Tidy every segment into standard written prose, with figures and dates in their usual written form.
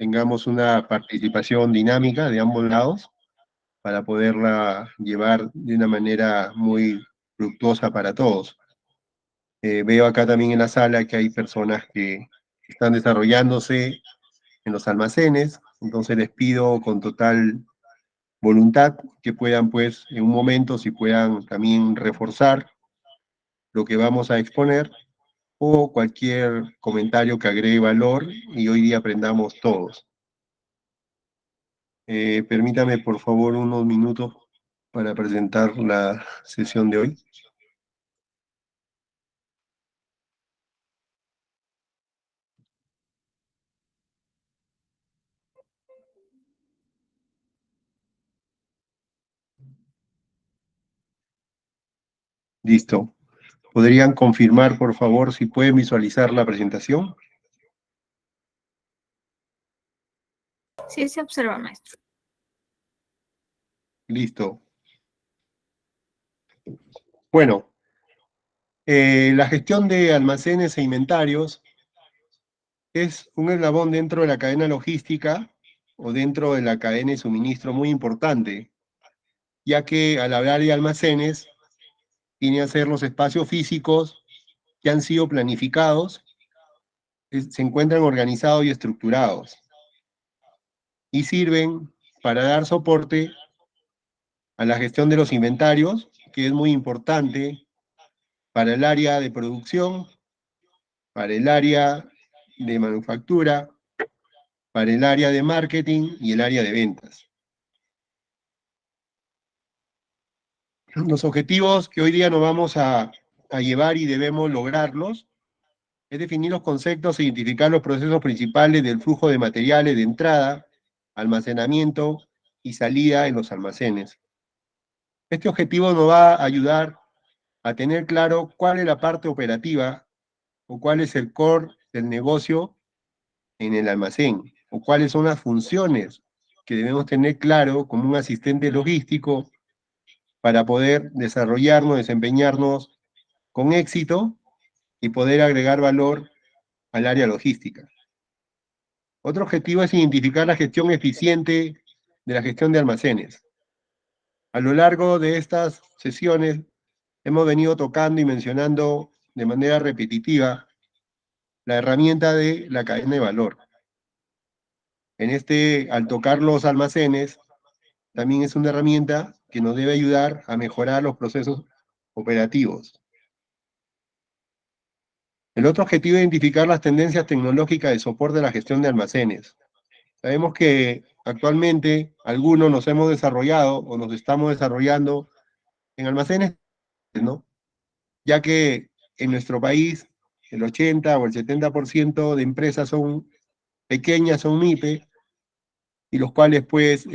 tengamos una participación dinámica de ambos lados para poderla llevar de una manera muy fructuosa para todos. Veo acá también en la sala que hay personas que están desarrollándose en los almacenes, entonces les pido con total voluntad que puedan, pues, en un momento, si puedan también reforzar lo que vamos a exponer o cualquier comentario que agregue valor y hoy día aprendamos todos. Permítame, por favor, unos minutos para presentar la sesión de hoy. Listo. ¿Podrían confirmar, por favor, si pueden visualizar la presentación? Sí, se observa, maestro. Listo. Bueno, la gestión de almacenes e inventarios es un eslabón dentro de la cadena logística o dentro de la cadena de suministro muy importante, ya que al hablar de almacenes, viene a ser los espacios físicos que han sido planificados, se encuentran organizados y estructurados, y sirven para dar soporte a la gestión de los inventarios, que es muy importante para el área de producción, para el área de manufactura, para el área de marketing y el área de ventas. Los objetivos que hoy día nos vamos a llevar y debemos lograrlos es definir los conceptos e identificar los procesos principales del flujo de materiales de entrada, almacenamiento y salida en los almacenes. Este objetivo nos va a ayudar a tener claro cuál es la parte operativa o cuál es el core del negocio en el almacén, o cuáles son las funciones que debemos tener claro como un asistente logístico para poder desarrollarnos, desempeñarnos con éxito y poder agregar valor al área logística. Otro objetivo es identificar la gestión eficiente de la gestión de almacenes. A lo largo de estas sesiones hemos venido tocando y mencionando de manera repetitiva la herramienta de la cadena de valor. Al tocar los almacenes, también es una herramienta que nos debe ayudar a mejorar los procesos operativos. El otro objetivo es identificar las tendencias tecnológicas de soporte a la gestión de almacenes. Sabemos que actualmente algunos nos hemos desarrollado o nos estamos desarrollando en almacenes, ¿no? Ya que en nuestro país el 80 o el 70% de empresas son pequeñas, son MIPE, y los cuales pues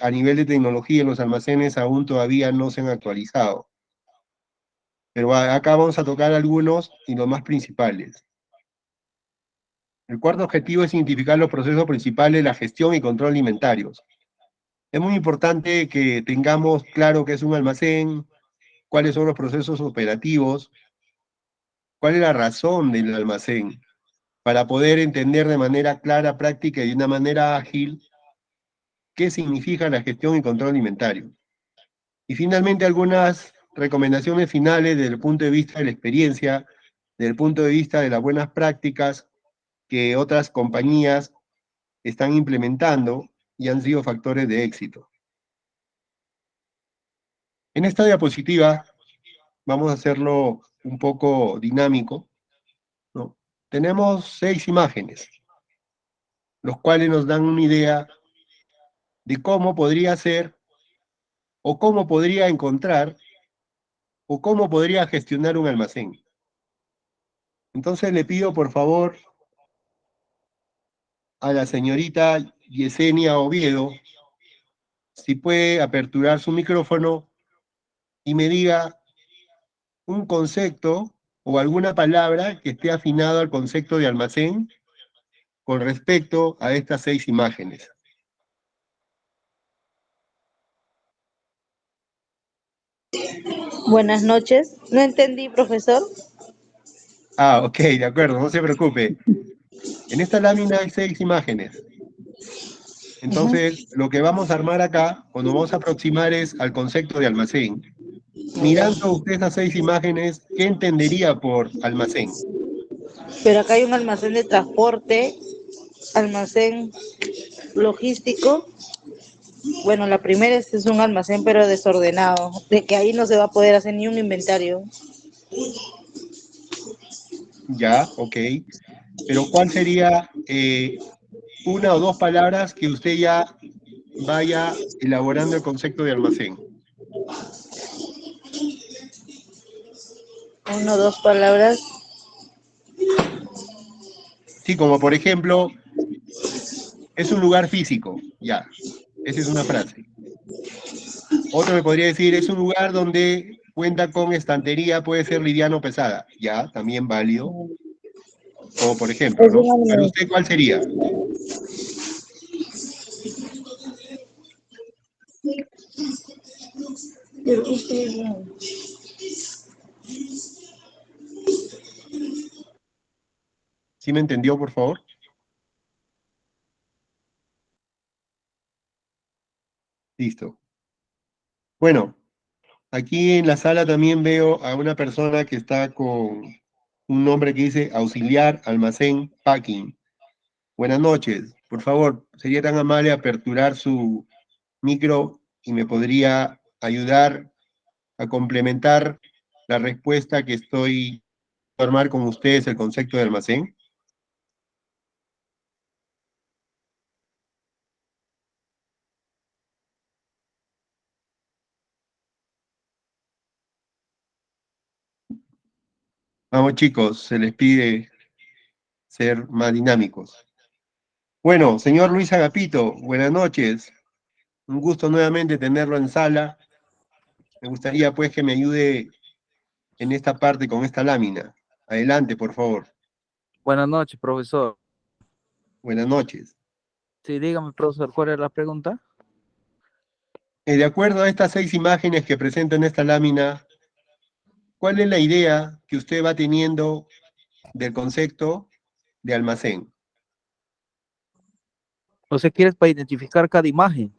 a nivel de tecnología en los almacenes aún todavía no se han actualizado. Pero acá vamos a tocar algunos y los más principales. El cuarto objetivo es identificar los procesos principales de la gestión y control de inventarios. Es muy importante que tengamos claro qué es un almacén, cuáles son los procesos operativos, cuál es la razón del almacén, para poder entender de manera clara, práctica y de una manera ágil qué significa la gestión y control de inventario. Y finalmente algunas recomendaciones finales desde el punto de vista de la experiencia, desde el punto de vista de las buenas prácticas que otras compañías están implementando y han sido factores de éxito. En esta diapositiva vamos a hacerlo un poco dinámico, ¿no? Tenemos 6 imágenes, los cuales nos dan una idea de cómo podría ser, o cómo podría encontrar, o cómo podría gestionar un almacén. Entonces le pido, por favor, a la señorita Yesenia Oviedo, si puede aperturar su micrófono y me diga un concepto o alguna palabra que esté afinado al concepto de almacén con respecto a estas 6 imágenes. Buenas noches. No entendí, profesor. Ah, ok, de acuerdo, no se preocupe. En esta lámina hay 6 imágenes. Entonces, lo que vamos a armar acá, o nos vamos a aproximar es al concepto de almacén. Mirando usted esas 6 imágenes, ¿qué entendería por almacén? Pero acá hay un almacén de transporte, almacén logístico. Bueno, la primera es un almacén pero desordenado, de que ahí no se va a poder hacer ni un inventario. Ya, ok. Pero ¿cuál sería una o dos palabras que usted ya vaya elaborando el concepto de almacén? Una o dos palabras. Sí, como por ejemplo, es un lugar físico, ya. Esa es una frase. Otro me podría decir, es un lugar donde cuenta con estantería, puede ser liviano o pesada. Ya, también válido. Como por ejemplo, Es ¿no? un Para almacén. usted, ¿cuál sería? ¿Sí me entendió, por favor? Listo. Bueno, aquí en la sala también veo a una persona que está con un nombre que dice auxiliar, almacén, packing. Buenas noches. Por favor, sería tan amable aperturar su micro y me podría ayudar a complementar la respuesta que estoy a formar con ustedes el concepto de almacén. Vamos chicos, se les pide ser más dinámicos. Bueno, señor Luis Agapito, buenas noches. Un gusto nuevamente tenerlo en sala. Me gustaría pues que me ayude en esta parte con esta lámina. Adelante, por favor. Buenas noches, profesor. Buenas noches. Sí, dígame, profesor, ¿cuál es la pregunta? De acuerdo a estas 6 imágenes que presenta en esta lámina, ¿cuál es la idea que usted va teniendo del concepto de almacén? ¿Usted quiere para identificar cada imagen?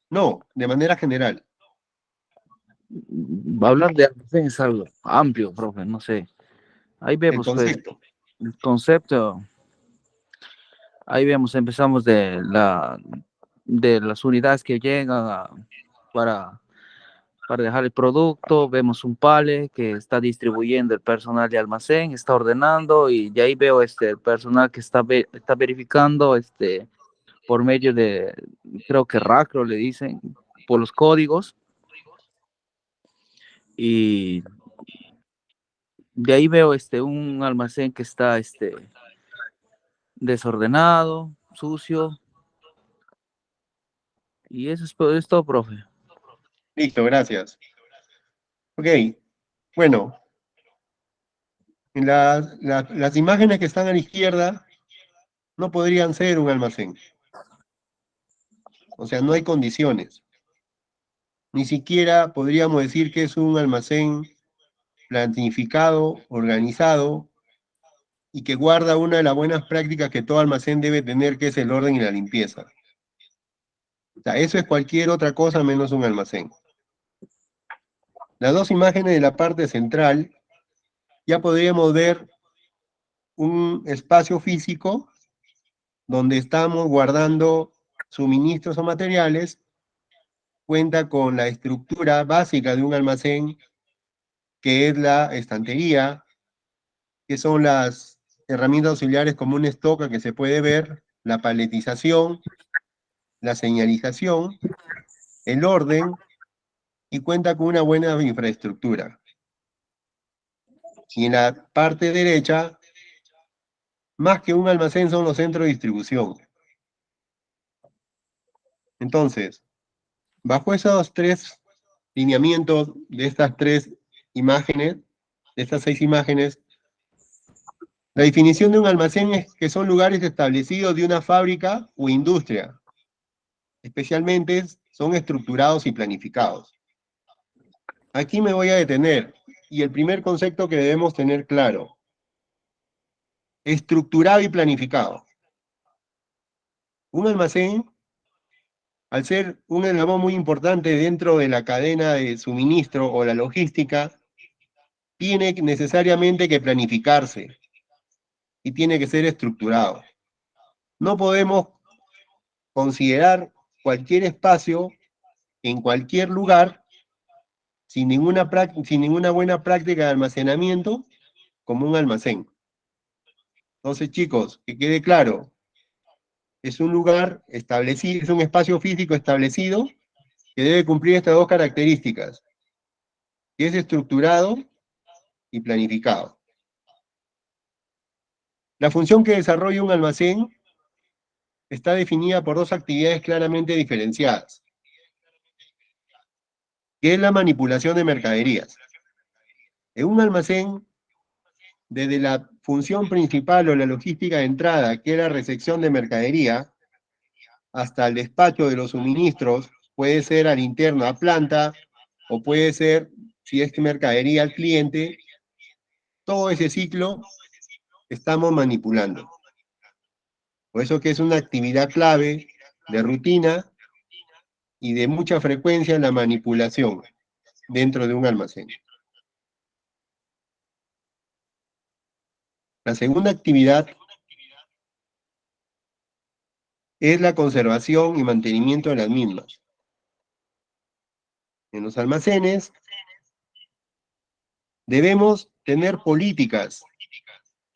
No, de manera general, Hablar de almacén es algo amplio, profe, no sé. Ahí el vemos, pues, concepto. el concepto. Ahí vemos, empezamos de las unidades que llegan para, para dejar el producto. Vemos un pallet que está distribuyendo el personal de almacén, está ordenando, y de ahí veo el personal que está verificando por medio de, creo que Racro le dicen, por los códigos. Y de ahí veo un almacén que está desordenado, sucio, y eso es todo, profe. Listo, gracias. Ok, bueno, las imágenes que están a la izquierda no podrían ser un almacén. O sea, no hay condiciones. Ni siquiera podríamos decir que es un almacén planificado, organizado y que guarda una de las buenas prácticas que todo almacén debe tener, que es el orden y la limpieza. O sea, eso es cualquier otra cosa menos un almacén. Las dos imágenes de la parte central, ya podríamos ver un espacio físico donde estamos guardando suministros o materiales, cuenta con la estructura básica de un almacén, que es la estantería, que son las herramientas auxiliares como un estoca que se puede ver, la paletización, la señalización, el orden, y cuenta con una buena infraestructura. Y en la parte derecha, más que un almacén, son los centros de distribución. Entonces, bajo esos 3 lineamientos de estas 3 imágenes, de estas 6 imágenes, la definición de un almacén es que son lugares establecidos de una fábrica o industria. Especialmente son estructurados y planificados. Aquí me voy a detener, y el primer concepto que debemos tener claro: estructurado y planificado. Un almacén, al ser un eslabón muy importante dentro de la cadena de suministro o la logística, tiene necesariamente que planificarse y tiene que ser estructurado. No podemos considerar cualquier espacio en cualquier lugar sin ninguna buena práctica de almacenamiento como un almacén. Entonces, chicos, que quede claro, es un lugar establecido, es un espacio físico establecido que debe cumplir estas dos características, que es estructurado y planificado. La función que desarrolla un almacén está definida por dos actividades claramente diferenciadas, que es la manipulación de mercaderías. En un almacén, desde la función principal o la logística de entrada, que es la recepción de mercadería, hasta el despacho de los suministros, puede ser al interno a planta, o puede ser, si es mercadería al cliente, todo ese ciclo estamos manipulando. Por eso que es una actividad clave de rutina y de mucha frecuencia en la manipulación dentro de un almacén. La segunda actividad es la conservación y mantenimiento de las mismas. En los almacenes debemos tener políticas,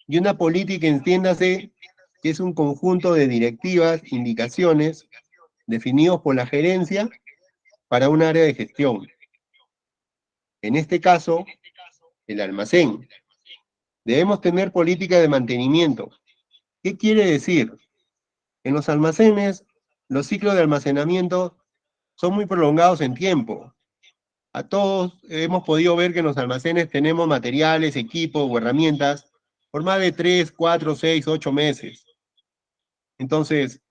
y una política, entiéndase, que es un conjunto de directivas, indicaciones, definidos por la gerencia para un área de gestión. En este caso, el almacén. Debemos tener política de mantenimiento. ¿Qué quiere decir? En los almacenes, los ciclos de almacenamiento son muy prolongados en tiempo. A todos hemos podido ver que en los almacenes tenemos materiales, equipos o herramientas por más de 3, 4, 6, 8 meses. Entonces,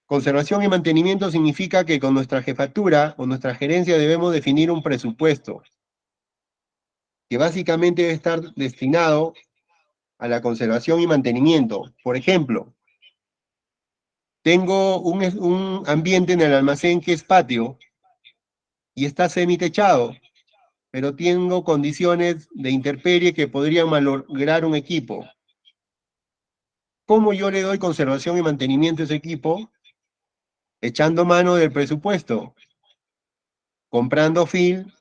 conservación y mantenimiento significa que con nuestra jefatura o nuestra gerencia debemos definir un presupuesto que básicamente debe estar destinado a la conservación y mantenimiento. Por ejemplo, tengo un ambiente en el almacén que es patio y está semitechado, pero tengo condiciones de intemperie que podrían malograr un equipo. ¿Cómo yo le doy conservación y mantenimiento a ese equipo? Echando mano del presupuesto, comprando film,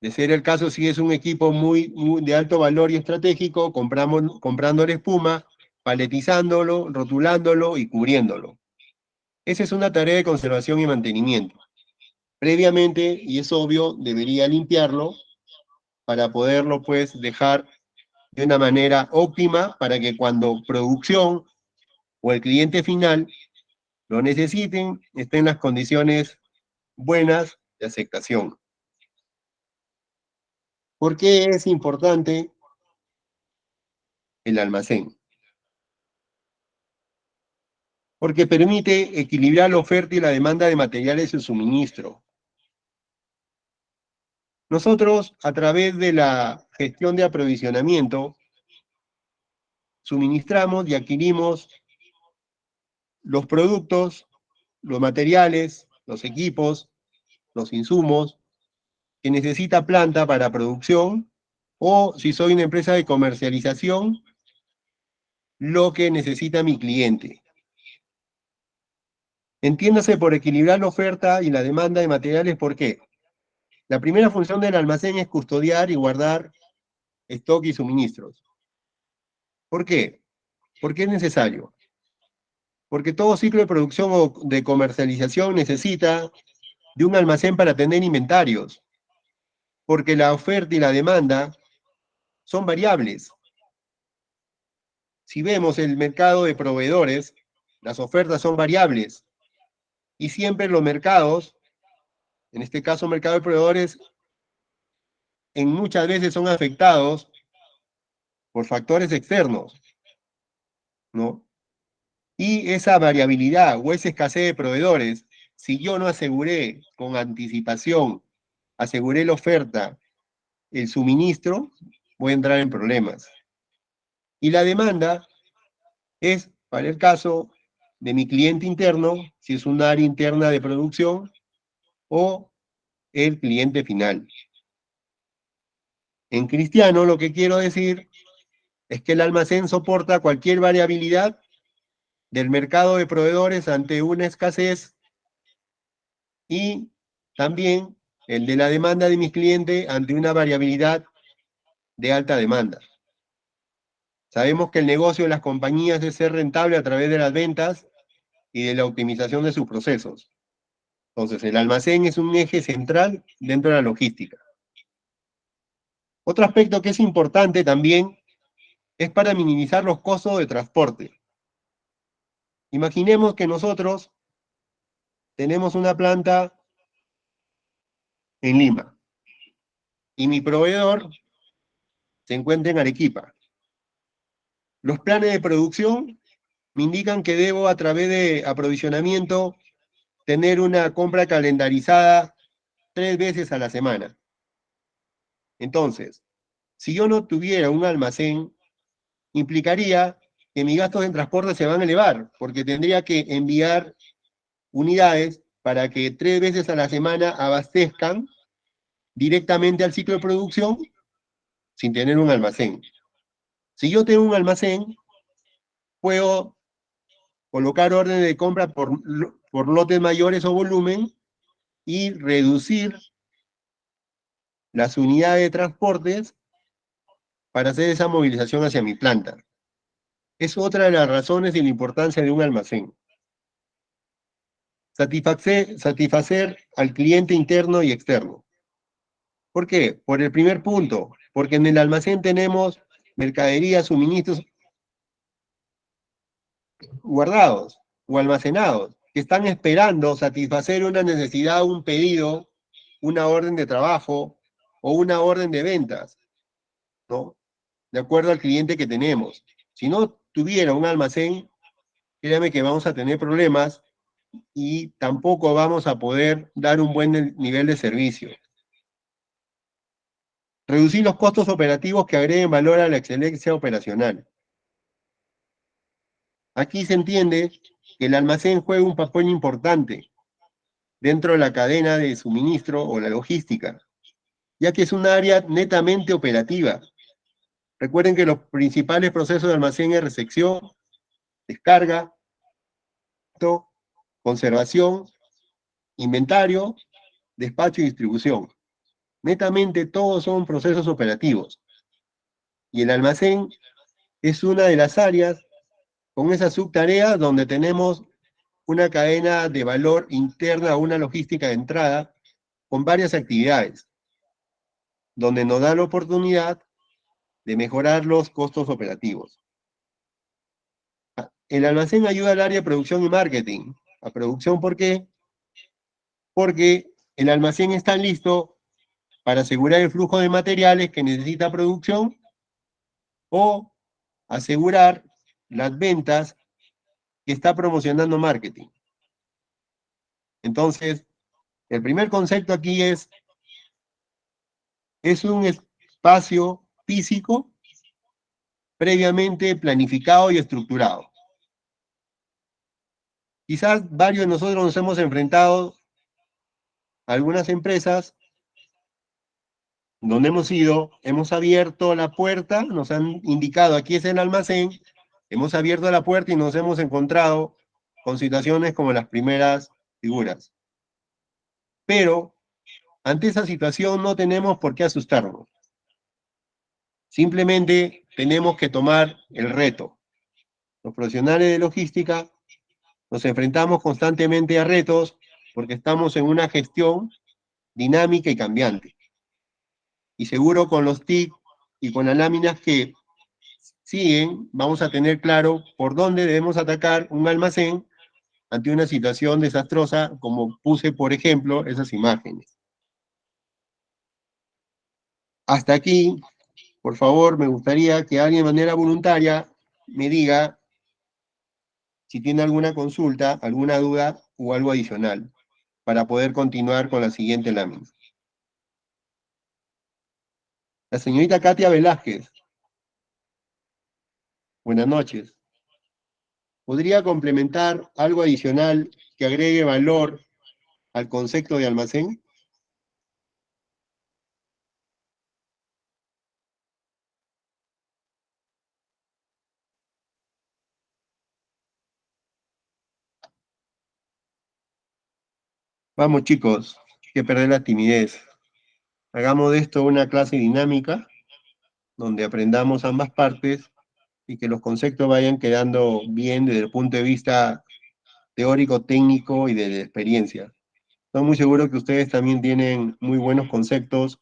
de ser el caso si es un equipo muy de alto valor y estratégico, comprándole espuma, paletizándolo, rotulándolo y cubriéndolo. Esa es una tarea de conservación y mantenimiento. Previamente, y es obvio, debería limpiarlo para poderlo pues dejar de una manera óptima para que cuando producción o el cliente final lo necesiten, estén en las condiciones buenas de aceptación. ¿Por qué es importante el almacén? Porque permite equilibrar la oferta y la demanda de materiales y suministro. Nosotros, a través de la gestión de aprovisionamiento, suministramos y adquirimos los productos, los materiales, los equipos, los insumos que necesita planta para producción, o si soy una empresa de comercialización, lo que necesita mi cliente. Entiéndase por equilibrar la oferta y la demanda de materiales, ¿por qué? La primera función del almacén es custodiar y guardar stock y suministros. ¿Por qué? Porque es necesario. Porque todo ciclo de producción o de comercialización necesita de un almacén para tener inventarios. Porque la oferta y la demanda son variables. Si vemos el mercado de proveedores, las ofertas son variables. Y siempre los mercados, en este caso mercado de proveedores, en muchas veces son afectados por factores externos, ¿no? Y esa variabilidad o esa escasez de proveedores, si yo no aseguré con anticipación, aseguré la oferta, el suministro, voy a entrar en problemas. Y la demanda es, para el caso de mi cliente interno, si es un área interna de producción, o el cliente final. En cristiano, lo que quiero decir es que el almacén soporta cualquier variabilidad del mercado de proveedores ante una escasez y también el de la demanda de mis clientes ante una variabilidad de alta demanda. Sabemos que el negocio de las compañías es ser rentable a través de las ventas y de la optimización de sus procesos. Entonces, el almacén es un eje central dentro de la logística. Otro aspecto que es importante también es para minimizar los costos de transporte. Imaginemos que nosotros tenemos una planta en Lima y mi proveedor se encuentra en Arequipa. Los planes de producción me indican que debo, a través de aprovisionamiento, tener una compra calendarizada 3 veces a la semana. Entonces, si yo no tuviera un almacén, implicaría que mis gastos en transporte se van a elevar, porque tendría que enviar unidades para que 3 veces a la semana abastezcan directamente al ciclo de producción sin tener un almacén. Si yo tengo un almacén, puedo colocar órdenes de compra por lotes mayores o volumen y reducir las unidades de transportes para hacer esa movilización hacia mi planta. Es otra de las razones y la importancia de un almacén. Satisfacer al cliente interno y externo. ¿Por qué? Por el primer punto, porque en el almacén tenemos mercadería, suministros guardados o almacenados, que están esperando satisfacer una necesidad, un pedido, una orden de trabajo o una orden de ventas, ¿no? De acuerdo al cliente que tenemos. Si no tuviera un almacén, créame que vamos a tener problemas y tampoco vamos a poder dar un buen nivel de servicio. Reducir los costos operativos que agreguen valor a la excelencia operacional. Aquí se entiende que el almacén juega un papel importante dentro de la cadena de suministro o la logística, ya que es un área netamente operativa. Recuerden que los principales procesos de almacén es recepción, descarga, conservación, inventario, despacho y distribución. Netamente todos son procesos operativos. Y el almacén es una de las áreas con esa subtarea donde tenemos una cadena de valor interna, una logística de entrada con varias actividades, donde nos da la oportunidad de mejorar los costos operativos. El almacén ayuda al área de producción y marketing. A producción, ¿por qué? Porque el almacén está listo para asegurar el flujo de materiales que necesita producción o asegurar las ventas que está promocionando marketing. Entonces, el primer concepto aquí es un espacio físico previamente planificado y estructurado. Quizás varios de nosotros nos hemos enfrentado a algunas empresas donde hemos ido, hemos abierto la puerta, nos han indicado aquí es el almacén, hemos abierto la puerta y nos hemos encontrado con situaciones como las primeras figuras. Pero ante esa situación no tenemos por qué asustarnos. Simplemente tenemos que tomar el reto. Los profesionales de logística nos enfrentamos constantemente a retos porque estamos en una gestión dinámica y cambiante. Y seguro con los TIC y con las láminas que siguen, vamos a tener claro por dónde debemos atacar un almacén ante una situación desastrosa, como puse, por ejemplo, esas imágenes. Hasta aquí, por favor, me gustaría que alguien de manera voluntaria me diga si tiene alguna consulta, alguna duda o algo adicional para poder continuar con la siguiente lámina. La señorita Katia Velázquez. Buenas noches. ¿Podría complementar algo adicional que agregue valor al concepto de almacén? Vamos, chicos, hay que perder la timidez. Hagamos de esto una clase dinámica, donde aprendamos ambas partes y que los conceptos vayan quedando bien desde el punto de vista teórico, técnico y de la experiencia. Estoy muy seguro que ustedes también tienen muy buenos conceptos,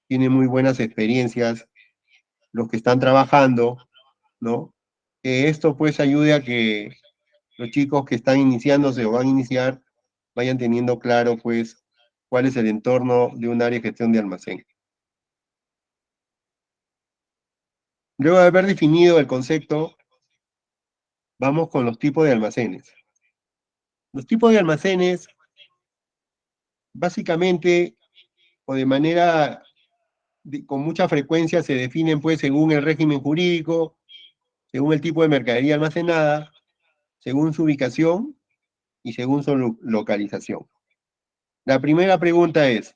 tienen muy buenas experiencias, los que están trabajando, ¿no? Que esto pues ayude a que los chicos que están iniciándose o van a iniciar vayan teniendo claro pues cuál es el entorno de un área de gestión de almacén. Luego de haber definido el concepto, vamos con los tipos de almacenes. Los tipos de almacenes, básicamente, o de manera con mucha frecuencia, se definen pues según el régimen jurídico, según el tipo de mercadería almacenada, según su ubicación y según su localización. La primera pregunta es,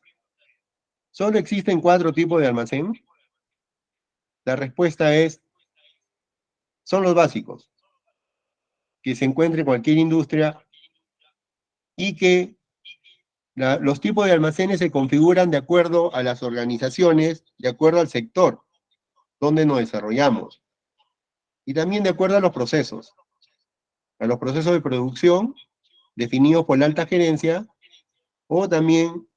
¿solo existen 4 tipos de almacén? La respuesta es, son los básicos, que se encuentra en cualquier industria y que los tipos de almacenes se configuran de acuerdo a las organizaciones, de acuerdo al sector donde nos desarrollamos y también de acuerdo a los procesos de producción definidos por la alta gerencia o también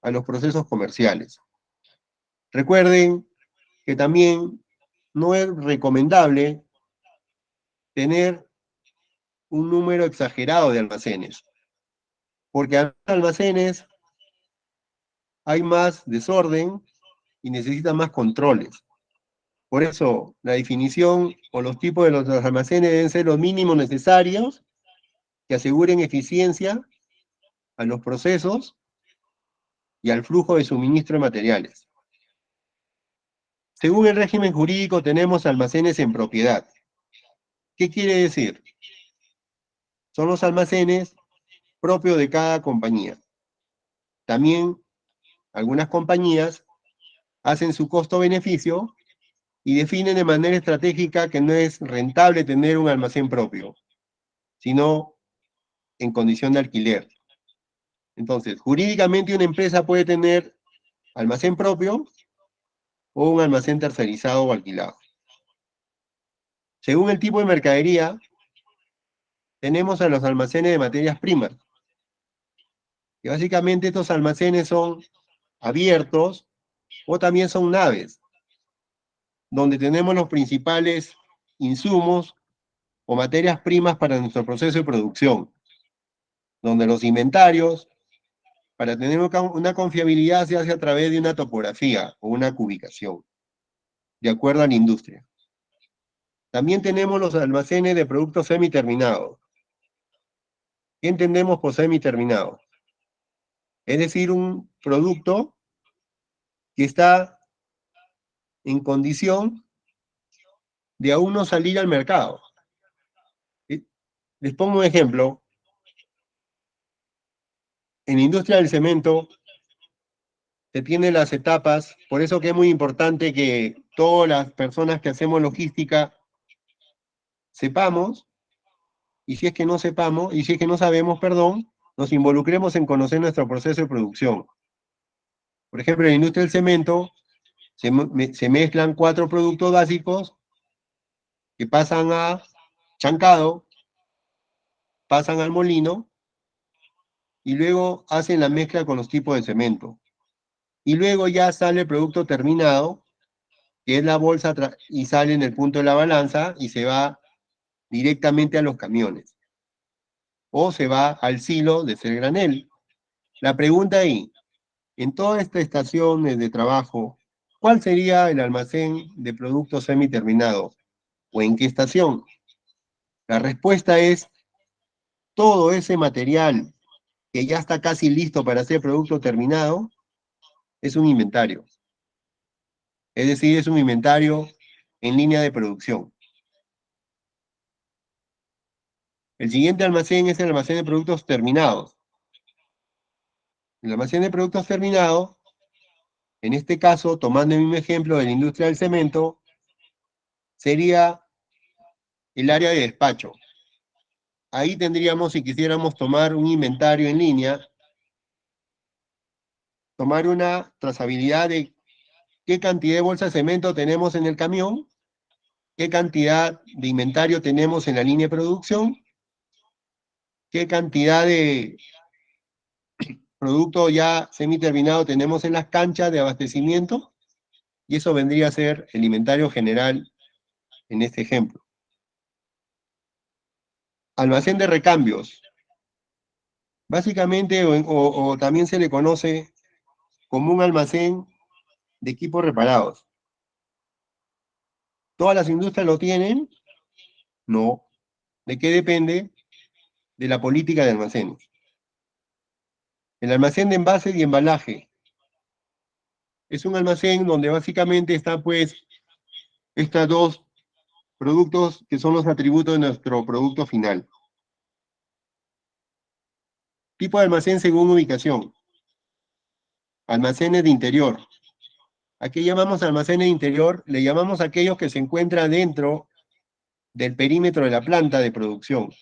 a los procesos comerciales. Recuerden que también no es recomendable tener un número exagerado de almacenes, porque en almacenes hay más desorden y necesitan más controles. Por eso, la definición o los tipos de los almacenes deben ser los mínimos necesarios que aseguren eficiencia a los procesos y al flujo de suministro de materiales. Según el régimen jurídico, tenemos almacenes en propiedad. ¿Qué quiere decir? Son los almacenes propios de cada compañía. También algunas compañías hacen su costo-beneficio y definen de manera estratégica que no es rentable tener un almacén propio, sino en condición de alquiler. Entonces, jurídicamente una empresa puede tener almacén propio o un almacén tercerizado o alquilado. Según el tipo de mercadería, tenemos a los almacenes de materias primas, que básicamente estos almacenes son abiertos o también son naves, donde tenemos los principales insumos o materias primas para nuestro proceso de producción, donde los inventarios, para tener una confiabilidad, se hace a través de una topografía o una cubicación, de acuerdo a la industria. También tenemos los almacenes de productos semiterminados. ¿Qué entendemos por semiterminado? Es decir, un producto que está en condición de aún no salir al mercado. Les pongo un ejemplo. En la industria del cemento se tienen las etapas, por eso que es muy importante que todas las personas que hacemos logística sepamos, y si es que no sepamos, y si es que no sabemos, perdón, nos involucremos en conocer nuestro proceso de producción. Por ejemplo, en la industria del cemento se mezclan 4 productos básicos que pasan a chancado, pasan al molino, y luego hacen la mezcla con los tipos de cemento. Y luego ya sale el producto terminado, que es la bolsa, y sale en el punto de la balanza y se va directamente a los camiones. O se va al silo de ser granel. La pregunta ahí, en toda esta estación de trabajo, ¿cuál sería el almacén de productos semiterminados? ¿O en qué estación? La respuesta es todo ese material que ya está casi listo para ser producto terminado, es un inventario. Es decir, es un inventario en línea de producción. El siguiente almacén es el almacén de productos terminados. El almacén de productos terminados, en este caso, tomando el mismo ejemplo de la industria del cemento, sería el área de despacho. Ahí tendríamos, si quisiéramos tomar un inventario en línea, tomar una trazabilidad de qué cantidad de bolsas de cemento tenemos en el camión, qué cantidad de inventario tenemos en la línea de producción, qué cantidad de producto ya semiterminado tenemos en las canchas de abastecimiento, y eso vendría a ser el inventario general en este ejemplo. Almacén de recambios. Básicamente, o también se le conoce como un almacén de equipos reparados. ¿Todas las industrias lo tienen? No. ¿De qué depende? De la política de almacenes. El almacén de envases y embalaje. Es un almacén donde básicamente están pues estos dos productos que son los atributos de nuestro producto final. Tipo de almacén según ubicación. Almacenes de interior. ¿A qué llamamos almacenes de interior? Le llamamos a aquellos que se encuentran dentro del perímetro de la planta de producción.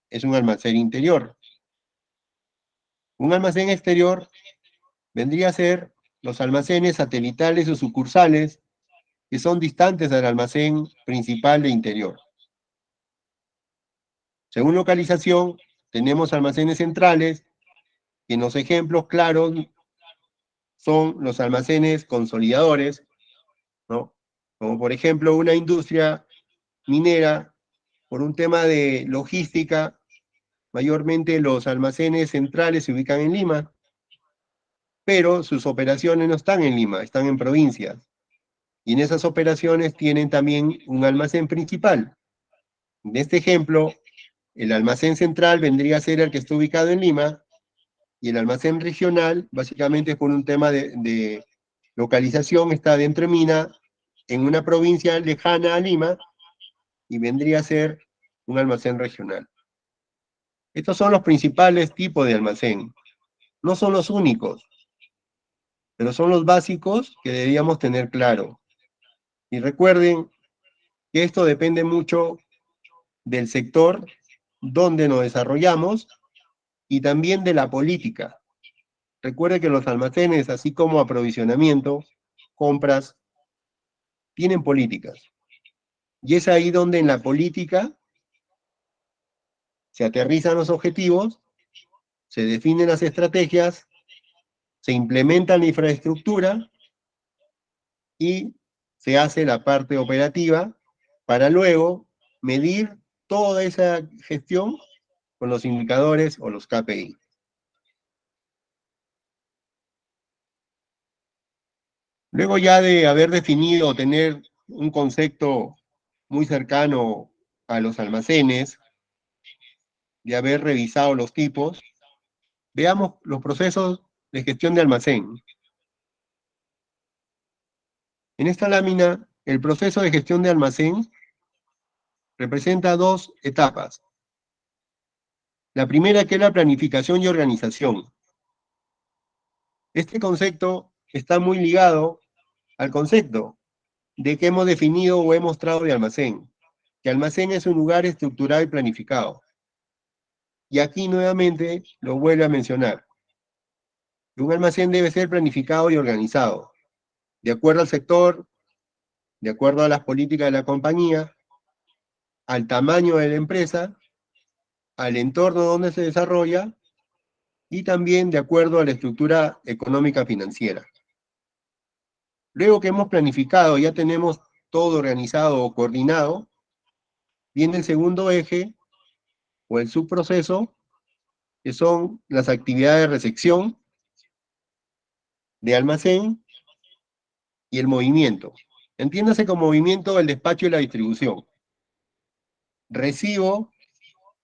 Es un almacén interior. Un almacén exterior vendría a ser los almacenes satelitales o sucursales que son distantes del almacén principal de interior. Según localización, tenemos almacenes centrales, y en los ejemplos claros son los almacenes consolidadores, ¿no? Como por ejemplo una industria minera, por un tema de logística, mayormente los almacenes centrales se ubican en Lima, pero sus operaciones no están en Lima, están en provincias. Y en esas operaciones tienen también un almacén principal. En este ejemplo, el almacén central vendría a ser el que está ubicado en Lima, y el almacén regional, básicamente por un tema de localización, está dentro de Mina, en una provincia lejana a Lima, y vendría a ser un almacén regional. Estos son los principales tipos de almacén. No son los únicos, pero son los básicos que deberíamos tener claro. Y recuerden que esto depende mucho del sector donde nos desarrollamos y también de la política. Recuerde que los almacenes, así como aprovisionamiento, compras, tienen políticas. Y es ahí donde en la política se aterrizan los objetivos, se definen las estrategias, se implementa la infraestructura y se hace la parte operativa para luego medir toda esa gestión con los indicadores o los KPI. Luego ya de haber definido o tener un concepto muy cercano a los almacenes, de haber revisado los tipos, veamos los procesos de gestión de almacén. En esta lámina, el proceso de gestión de almacén representa dos etapas. La primera, que es la planificación y organización. Este concepto está muy ligado al concepto de que hemos definido o he mostrado de almacén, que almacén es un lugar estructurado y planificado. Y aquí nuevamente lo vuelvo a mencionar. Un almacén debe ser planificado y organizado, de acuerdo al sector, de acuerdo a las políticas de la compañía, al tamaño de la empresa, al entorno donde se desarrolla y también de acuerdo a la estructura económica financiera. Luego que hemos planificado, ya tenemos todo organizado o coordinado, viene el segundo eje o el subproceso, que son las actividades de recepción, de almacén y el movimiento. Entiéndase como movimiento el despacho y la distribución. Recibo,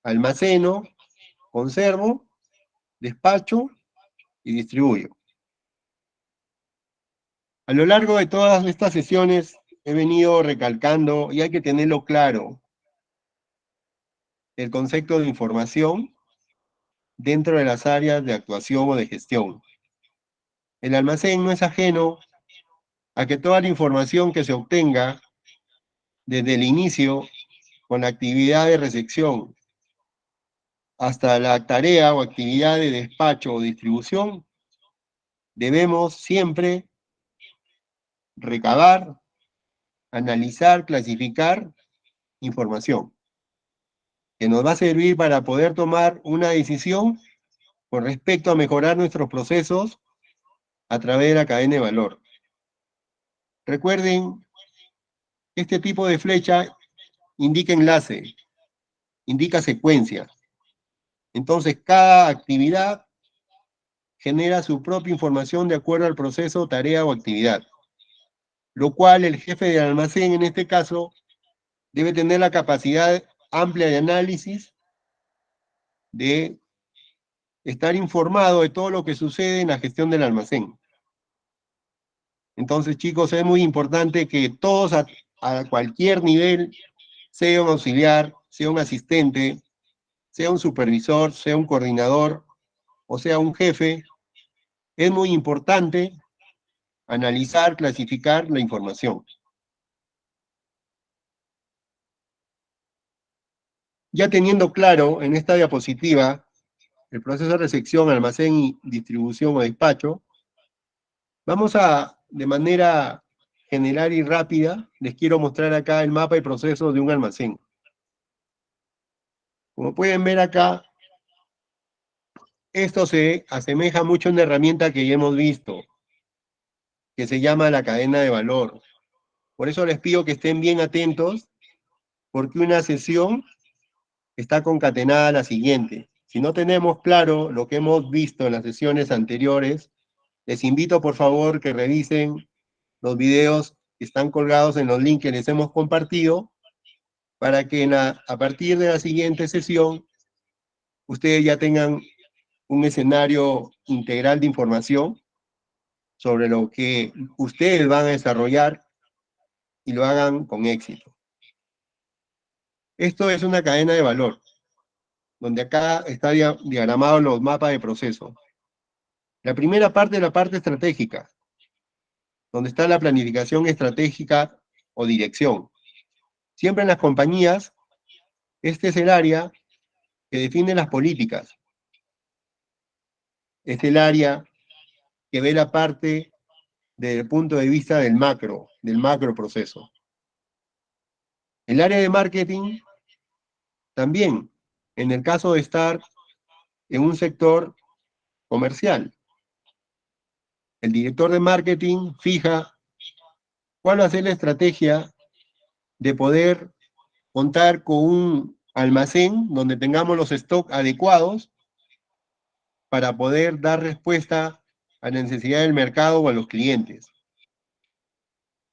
almaceno, conservo, despacho y distribuyo. A lo largo de todas estas sesiones he venido recalcando, y hay que tenerlo claro, el concepto de información dentro de las áreas de actuación o de gestión. El almacén no es ajeno a que toda la información que se obtenga desde el inicio con la actividad de recepción hasta la tarea o actividad de despacho o distribución, debemos siempre recabar, analizar, clasificar información que nos va a servir para poder tomar una decisión con respecto a mejorar nuestros procesos a través de la cadena de valor. Recuerden, este tipo de flecha indica enlace, indica secuencia. Entonces, cada actividad genera su propia información de acuerdo al proceso, tarea o actividad, lo cual el jefe del almacén, en este caso, debe tener la capacidad amplia de análisis, de estar informado de todo lo que sucede en la gestión del almacén. Entonces, chicos, es muy importante que todos a cualquier nivel, sea un auxiliar, sea un asistente, sea un supervisor, sea un coordinador o sea un jefe, es muy importante analizar, clasificar la información. Ya teniendo claro en esta diapositiva el proceso de recepción, almacén y distribución o despacho, vamos a, de manera general y rápida, les quiero mostrar acá el mapa y proceso de un almacén. Como pueden ver acá, esto se asemeja mucho a una herramienta que ya hemos visto, que se llama la cadena de valor. Por eso les pido que estén bien atentos, porque una sesión está concatenada a la siguiente. Si no tenemos claro lo que hemos visto en las sesiones anteriores, les invito por favor que revisen los videos que están colgados en los links que les hemos compartido, para que a partir de la siguiente sesión, ustedes ya tengan un escenario integral de información sobre lo que ustedes van a desarrollar y lo hagan con éxito. Esto es una cadena de valor, donde acá está diagramado los mapas de proceso. La primera parte es la parte estratégica, donde está la planificación estratégica o dirección. Siempre en las compañías, este es el área que define las políticas. Es el área que ve la parte desde el punto de vista del macro proceso. El área de marketing también, en el caso de estar en un sector comercial. El director de marketing fija cuál va a ser la estrategia de poder contar con un almacén donde tengamos los stocks adecuados para poder dar respuesta a la necesidad del mercado o a los clientes.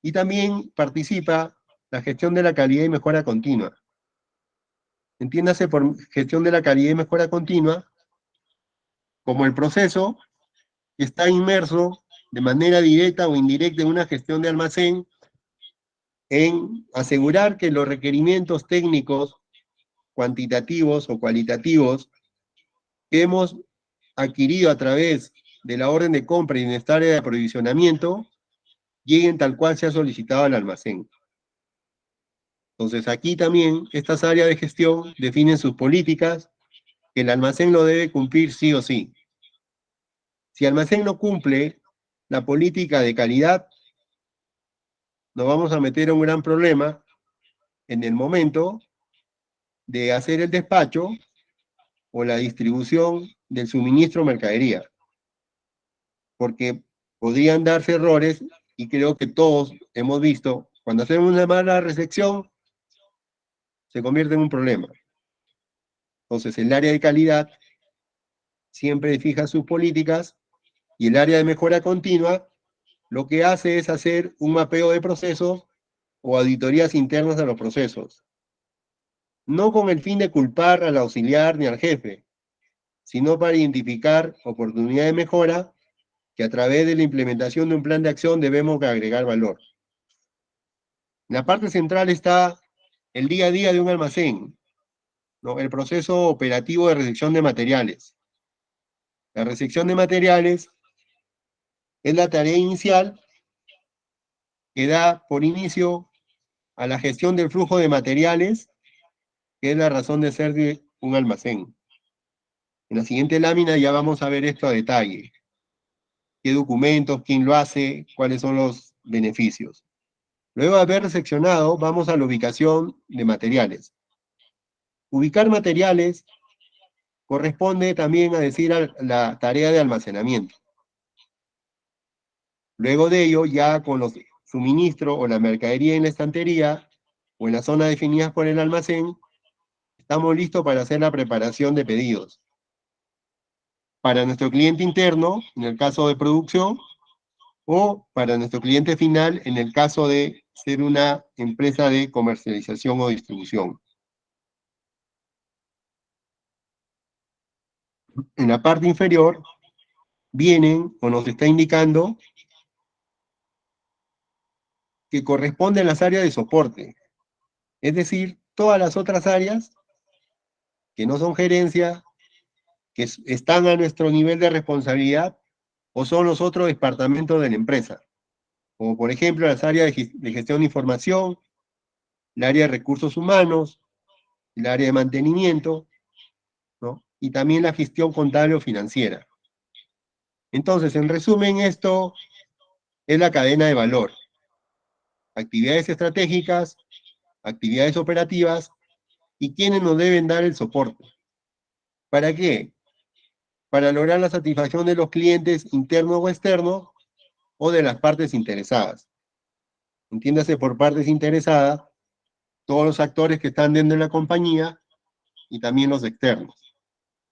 Y también participa la gestión de la calidad y mejora continua. Entiéndase por gestión de la calidad y mejora continua como el proceso que está inmerso de manera directa o indirecta en una gestión de almacén en asegurar que los requerimientos técnicos, cuantitativos o cualitativos que hemos adquirido a través de la orden de compra y en esta área de aprovisionamiento lleguen tal cual se ha solicitado al almacén. Entonces aquí también estas áreas de gestión definen sus políticas que el almacén lo debe cumplir sí o sí. Si el almacén no cumple la política de calidad, nos vamos a meter en un gran problema en el momento de hacer el despacho o la distribución del suministro o mercadería. Porque podrían darse errores, y creo que todos hemos visto, cuando hacemos una mala recepción, se convierte en un problema. Entonces, el área de calidad siempre fija sus políticas, y el área de mejora continua lo que hace es hacer un mapeo de procesos o auditorías internas a los procesos. No con el fin de culpar al auxiliar ni al jefe, sino para identificar oportunidades de mejora que a través de la implementación de un plan de acción debemos agregar valor. En la parte central está el día a día de un almacén, ¿no? El proceso operativo de recepción de materiales. La recepción de materiales es la tarea inicial que da por inicio a la gestión del flujo de materiales, que es la razón de ser de un almacén. En la siguiente lámina ya vamos a ver esto a detalle. ¿Qué documentos, quién lo hace, cuáles son los beneficios? Luego de haber seccionado, vamos a la ubicación de materiales. Ubicar materiales corresponde también a decir a la tarea de almacenamiento. Luego de ello, ya con los suministros o la mercadería en la estantería o en la zona definidas por el almacén, estamos listos para hacer la preparación de pedidos. Para nuestro cliente interno, en el caso de producción, o para nuestro cliente final, en el caso de ser una empresa de comercialización o distribución. En la parte inferior, vienen o nos está indicando que corresponden las áreas de soporte. Es decir, todas las otras áreas que no son gerencia, que están a nuestro nivel de responsabilidad, o son los otros departamentos de la empresa. Como por ejemplo las áreas de gestión de información, el área de recursos humanos, el área de mantenimiento, ¿no? Y también la gestión contable o financiera. Entonces, en resumen, esto es la cadena de valor. Actividades estratégicas, actividades operativas, y quiénes nos deben dar el soporte. ¿Para qué? Para lograr la satisfacción de los clientes internos o externos, o de las partes interesadas. Entiéndase por partes interesadas, todos los actores que están dentro de la compañía, y también los externos,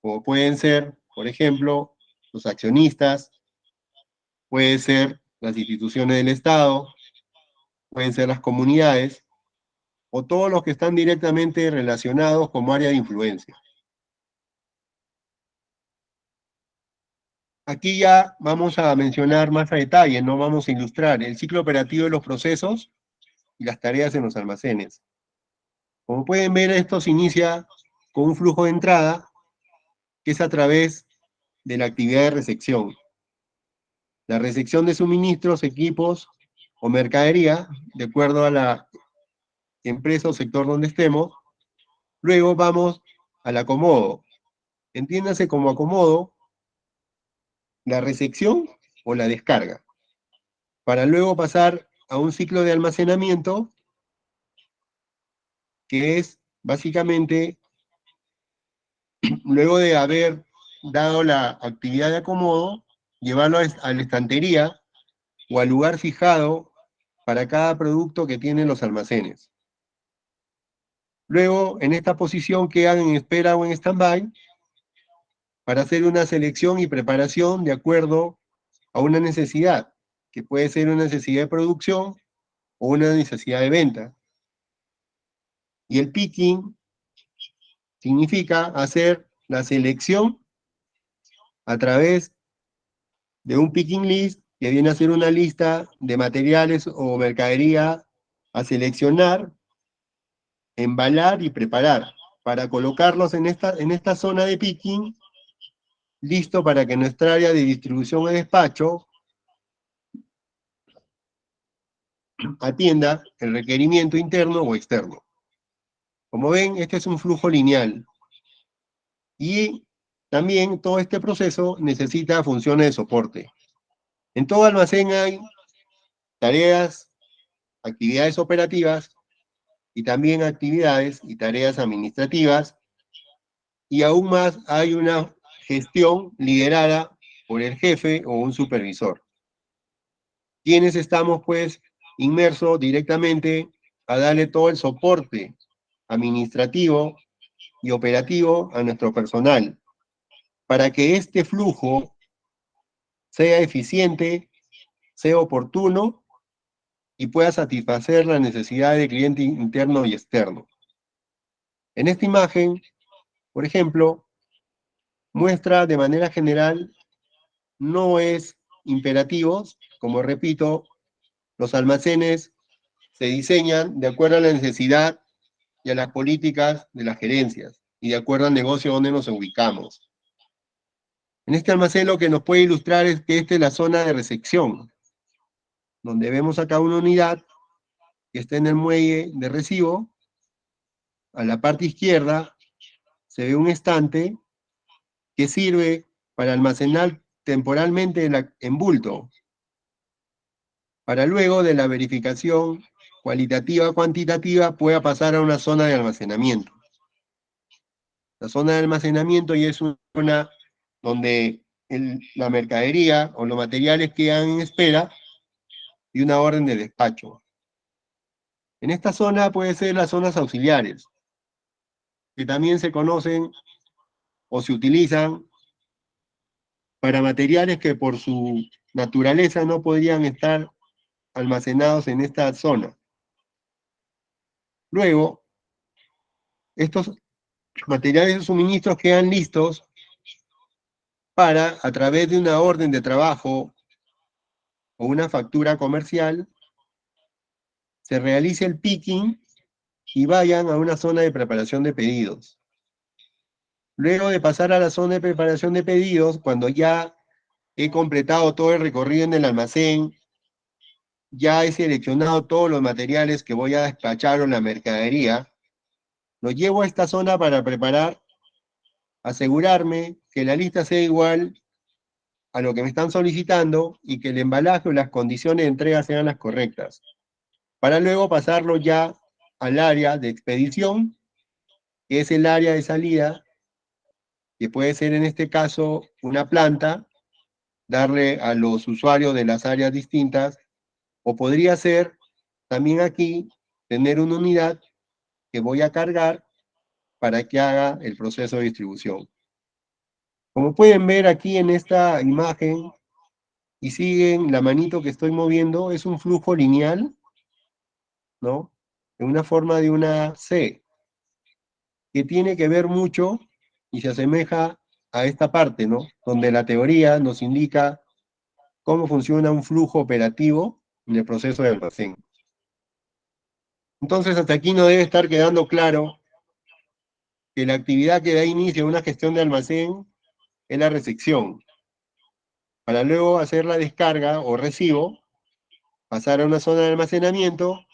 como pueden ser, por ejemplo, los accionistas, pueden ser las instituciones del Estado, pueden ser las comunidades, o todos los que están directamente relacionados como área de influencia. Aquí ya vamos a mencionar más a detalle, no vamos a ilustrar el ciclo operativo de los procesos y las tareas en los almacenes. Como pueden ver, esto se inicia con un flujo de entrada, que es a través de la actividad de recepción. La recepción de suministros, equipos o mercadería, de acuerdo a la empresa o sector donde estemos. Luego vamos al acomodo. Entiéndase como acomodo la recepción o la descarga, para luego pasar a un ciclo de almacenamiento, que es básicamente, luego de haber dado la actividad de acomodo, llevarlo a la estantería o al lugar fijado para cada producto que tienen los almacenes. Luego, en esta posición quedan en espera o en stand-by para hacer una selección y preparación de acuerdo a una necesidad, que puede ser una necesidad de producción o una necesidad de venta. Y el picking significa hacer la selección a través de un picking list, que viene a ser una lista de materiales o mercadería a seleccionar, embalar y preparar, para colocarlos en esta zona de picking, listo para que nuestra área de distribución o despacho atienda el requerimiento interno o externo. Como ven, este es un flujo lineal. Y también todo este proceso necesita funciones de soporte. En todo almacén hay tareas, actividades operativas, y también actividades y tareas administrativas, y aún más hay una gestión liderada por el jefe o un supervisor. Quienes estamos, pues, inmersos directamente a darle todo el soporte administrativo y operativo a nuestro personal, para que este flujo sea eficiente, sea oportuno y pueda satisfacer las necesidades del cliente interno y externo. En esta imagen, por ejemplo, muestra de manera general, no es imperativo, como repito, los almacenes se diseñan de acuerdo a la necesidad y a las políticas de las gerencias. y de acuerdo al negocio donde nos ubicamos. En este almacén lo que nos puede ilustrar es que esta es la zona de recepción, donde vemos acá una unidad que está en el muelle de recibo. A la parte izquierda se ve un estante que sirve para almacenar temporalmente en bulto, para luego de la verificación cualitativa cuantitativa pueda pasar a una zona de almacenamiento. La zona de almacenamiento ya es una zona donde la mercadería o los materiales quedan en espera y una orden de despacho. En esta zona puede ser las zonas auxiliares, que también se conocen o se utilizan para materiales que por su naturaleza no podrían estar almacenados en esta zona. Luego, estos materiales y suministros quedan listos para, a través de una orden de trabajo o una factura comercial, se realice el picking y vayan a una zona de preparación de pedidos. Luego de pasar a la zona de preparación de pedidos, cuando ya he completado todo el recorrido en el almacén, ya he seleccionado todos los materiales que voy a despachar en la mercadería, los llevo a esta zona para preparar, asegurarme que la lista sea igual a lo que me están solicitando y que el embalaje o las condiciones de entrega sean las correctas, para luego pasarlo ya al área de expedición, que es el área de salida, que puede ser en este caso una planta, darle a los usuarios de las áreas distintas, o podría ser también aquí tener una unidad que voy a cargar para que haga el proceso de distribución. Como pueden ver aquí en esta imagen, y siguen la manito que estoy moviendo, es un flujo lineal, ¿no? En una forma de una C, que tiene que ver mucho y se asemeja a esta parte, ¿no? Donde la teoría nos indica cómo funciona un flujo operativo en el proceso de almacén. Entonces, hasta aquí no debe estar quedando claro que la actividad que da inicio a una gestión de almacén es la recepción, para luego hacer la descarga o recibo, pasar a una zona de almacenamiento,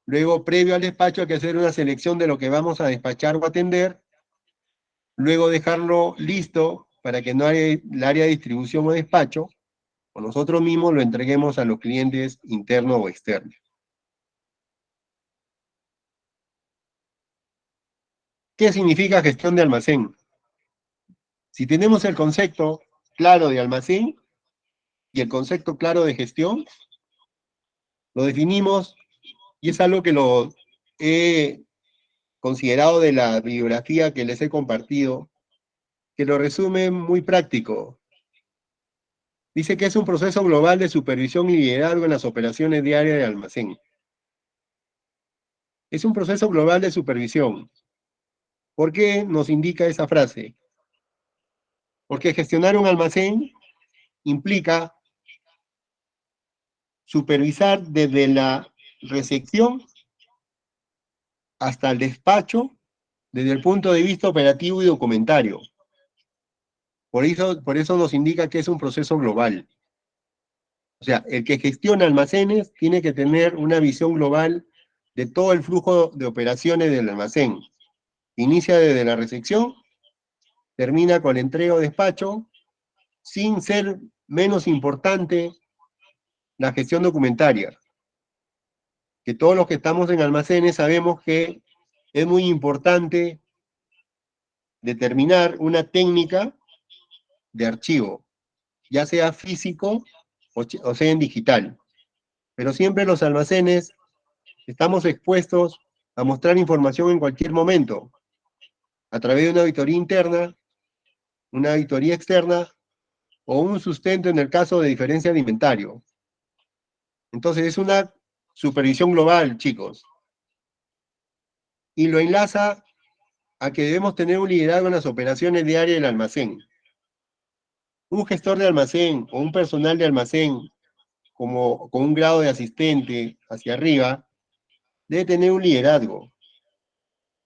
luego previo al despacho hay que hacer una selección de lo que vamos a despachar o atender, luego dejarlo listo para que no haya el área de distribución o despacho, o nosotros mismos lo entreguemos a los clientes internos o externos. ¿Qué significa gestión de almacén? Si tenemos el concepto claro de almacén y el concepto claro de gestión, lo definimos y es algo que lo he considerado de la bibliografía que les he compartido, que lo resume muy práctico. Dice que es un proceso global de supervisión y liderazgo en las operaciones diarias de almacén. Es un proceso global de supervisión. ¿Por qué nos indica esa frase? Porque gestionar un almacén implica supervisar desde la recepción hasta el despacho, desde el punto de vista operativo y documentario. Por eso nos indica que es un proceso global. O sea, el que gestiona almacenes tiene que tener una visión global de todo el flujo de operaciones del almacén. Inicia desde la recepción, termina con entrega o despacho, sin ser menos importante la gestión documentaria. Que todos los que estamos en almacenes sabemos que es muy importante determinar una técnica de archivo, ya sea físico o sea en digital. Pero siempre los almacenes estamos expuestos a mostrar información en cualquier momento, a través de una auditoría interna, una auditoría externa, o un sustento en el caso de diferencia de inventario. Entonces es una supervisión global, chicos. Y lo enlaza a que debemos tener un liderazgo en las operaciones diarias del almacén. Un gestor de almacén o un personal de almacén con un grado de asistente hacia arriba, debe tener un liderazgo.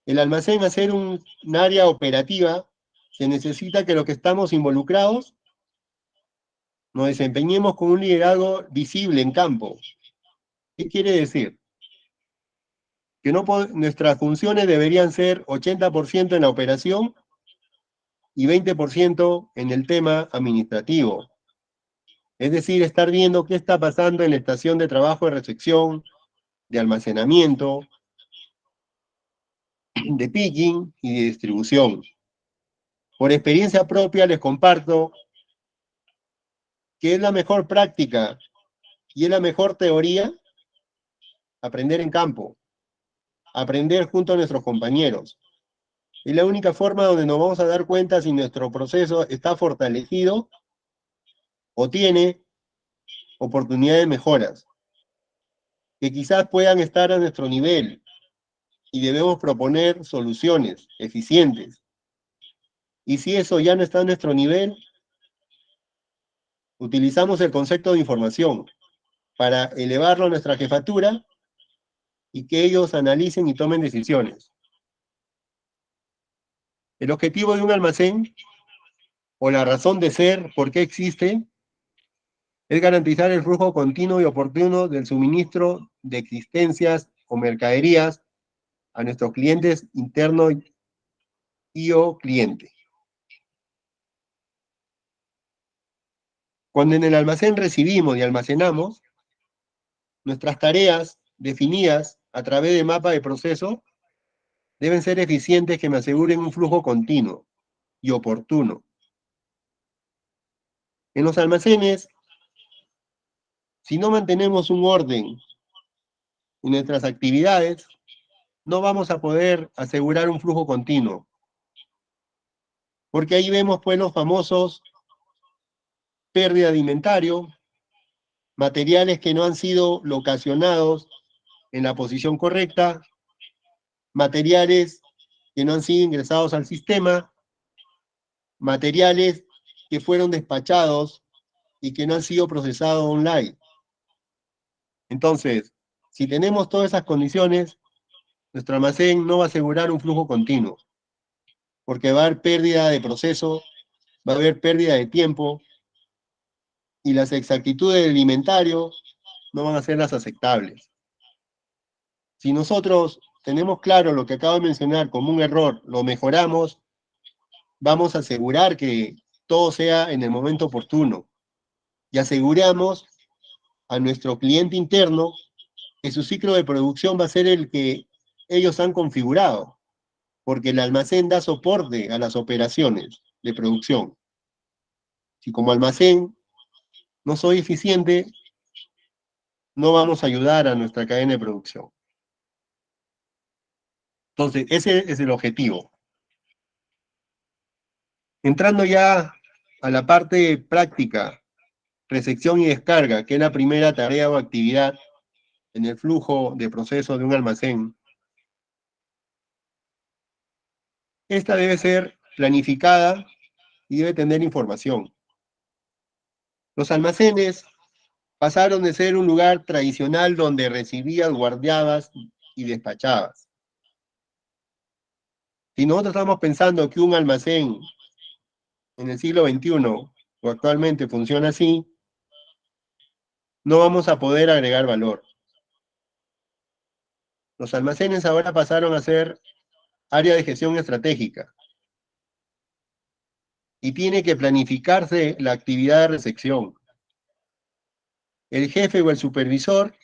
El almacén, a ser un área operativa, se necesita que los que estamos involucrados nos desempeñemos con un liderazgo visible en campo. ¿Qué quiere decir? Que nuestras funciones deberían ser 80% en la operación y 20% en el tema administrativo. Es decir, estar viendo qué está pasando en la estación de trabajo de recepción, de almacenamiento, de picking y de distribución. Por experiencia propia les comparto que es la mejor práctica y es la mejor teoría aprender en campo, aprender junto a nuestros compañeros. Es la única forma donde nos vamos a dar cuenta si nuestro proceso está fortalecido o tiene oportunidades de mejoras, que quizás puedan estar a nuestro nivel, y debemos proponer soluciones eficientes. Y si eso ya no está a nuestro nivel, utilizamos el concepto de información para elevarlo a nuestra jefatura y que ellos analicen y tomen decisiones. El objetivo de un almacén, o la razón de ser, por qué existe, es garantizar el flujo continuo y oportuno del suministro de existencias o mercaderías a nuestros clientes internos y o cliente. Cuando en el almacén recibimos y almacenamos, nuestras tareas definidas a través de mapa de proceso deben ser eficientes, que me aseguren un flujo continuo y oportuno. En los almacenes, si no mantenemos un orden en nuestras actividades, no vamos a poder asegurar un flujo continuo. Porque ahí vemos pues los famosos pérdida de inventario, materiales que no han sido locacionados en la posición correcta, materiales que no han sido ingresados al sistema, materiales que fueron despachados y que no han sido procesados online. Entonces, si tenemos todas esas condiciones, nuestro almacén no va a asegurar un flujo continuo, porque va a haber pérdida de proceso, va a haber pérdida de tiempo, y las exactitudes del inventario no van a ser las aceptables. Si nosotros tenemos claro lo que acabo de mencionar como un error, lo mejoramos, vamos a asegurar que todo sea en el momento oportuno, y aseguramos a nuestro cliente interno que su ciclo de producción va a ser el que ellos han configurado, porque el almacén da soporte a las operaciones de producción. Si como almacén no soy eficiente, no vamos a ayudar a nuestra cadena de producción. Entonces, ese es el objetivo. Entrando ya a la parte práctica, recepción y descarga, que es la primera tarea o actividad en el flujo de proceso de un almacén. Esta debe ser planificada y debe tener información. Los almacenes pasaron de ser un lugar tradicional donde recibías, guardabas y despachabas. Si nosotros estamos pensando que un almacén en el siglo XXI o actualmente funciona así, no vamos a poder agregar valor. Los almacenes ahora pasaron a ser área de gestión estratégica y tiene que planificarse la actividad de recepción. El jefe o el supervisor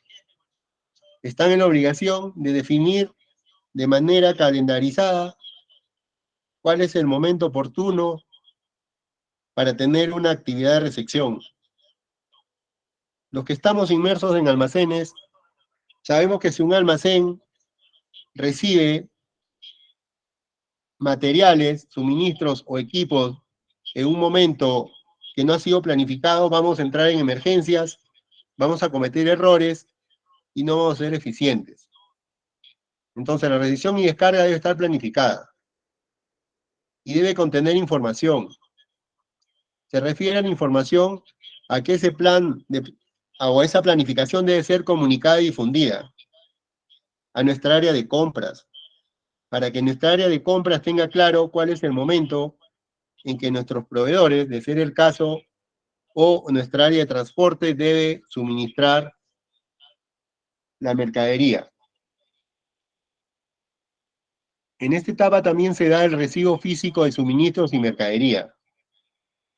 están en la obligación de definir de manera calendarizada cuál es el momento oportuno para tener una actividad de recepción. Los que estamos inmersos en almacenes, sabemos que si un almacén recibe materiales, suministros o equipos en un momento que no ha sido planificado, vamos a entrar en emergencias, vamos a cometer errores y no vamos a ser eficientes. Entonces la recepción y descarga debe estar planificada y debe contener información. Se refiere a la información a que ese plan o esa planificación debe ser comunicada y difundida a nuestra área de compras, para que nuestra área de compras tenga claro cuál es el momento en que nuestros proveedores, de ser el caso, o nuestra área de transporte debe suministrar la mercadería. En esta etapa también se da el recibo físico de suministros y mercadería.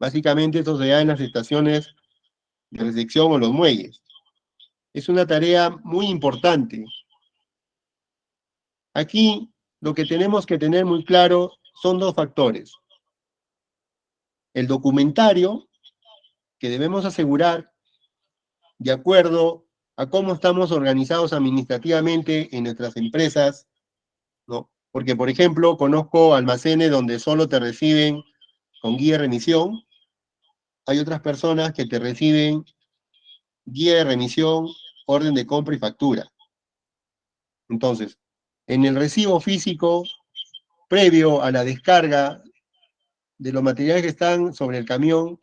Básicamente eso se da en las estaciones de recepción o los muelles. Es una tarea muy importante. Aquí lo que tenemos que tener muy claro son dos factores. El documentario, que debemos asegurar de acuerdo a cómo estamos organizados administrativamente en nuestras empresas, ¿no? Porque, por ejemplo, conozco almacenes donde solo te reciben con guía de remisión. Hay otras personas que te reciben guía de remisión, orden de compra y factura. Entonces, en el recibo físico, previo a la descarga de los materiales que están sobre el camión,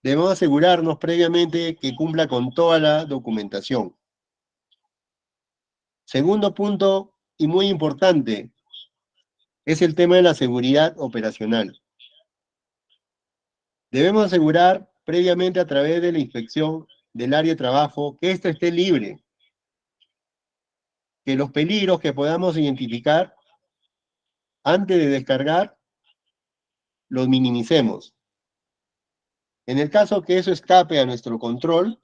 debemos asegurarnos previamente que cumpla con toda la documentación. Segundo punto, y muy importante, es el tema de la seguridad operacional. Debemos asegurar previamente a través de la inspección del área de trabajo que ésta esté libre, que los peligros que podamos identificar antes de descargar los minimicemos. En el caso que eso escape a nuestro control,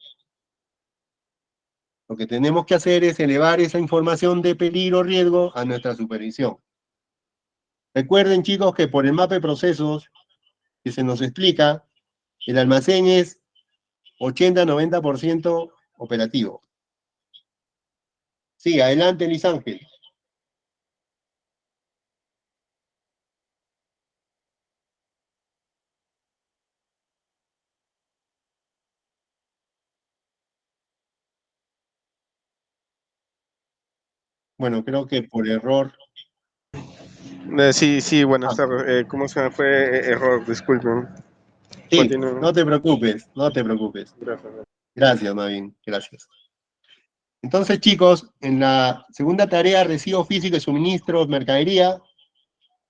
lo que tenemos que hacer es elevar esa información de peligro o riesgo a nuestra supervisión. Recuerden, chicos, que por el mapa de procesos que se nos explica, el almacén es 80-90% operativo. Sí, adelante, Luis Ángel. Bueno, creo que por error. Sí, buenas tardes. ¿Cómo se me fue? Error, disculpen. Sí, Continúo. no te preocupes, no te preocupes. Gracias. Gracias, Mavin, gracias. Entonces, chicos, en la segunda tarea, recibo físico de suministros, mercadería,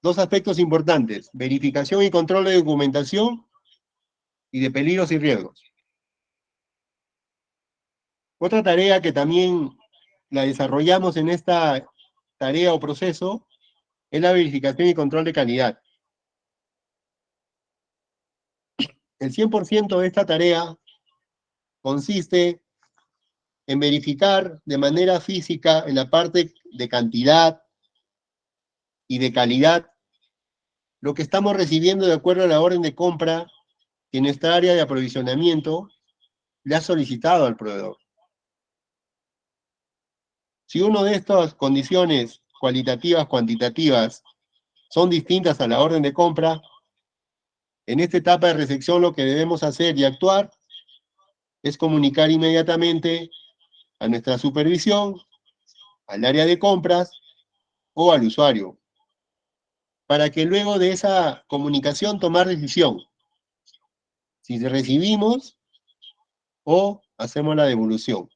dos aspectos importantes: verificación y control de documentación y de peligros y riesgos. Otra tarea que también la desarrollamos en esta tarea o proceso es la verificación y control de calidad. El 100% de esta tarea consiste en verificar de manera física en la parte de cantidad y de calidad lo que estamos recibiendo de acuerdo a la orden de compra que nuestra área de aprovisionamiento le ha solicitado al proveedor. Si una de estas condiciones cualitativas, cuantitativas, son distintas a la orden de compra, en esta etapa de recepción lo que debemos hacer y actuar es comunicar inmediatamente a nuestra supervisión, al área de compras o al usuario, para que luego de esa comunicación tomar decisión, si recibimos o hacemos la devolución.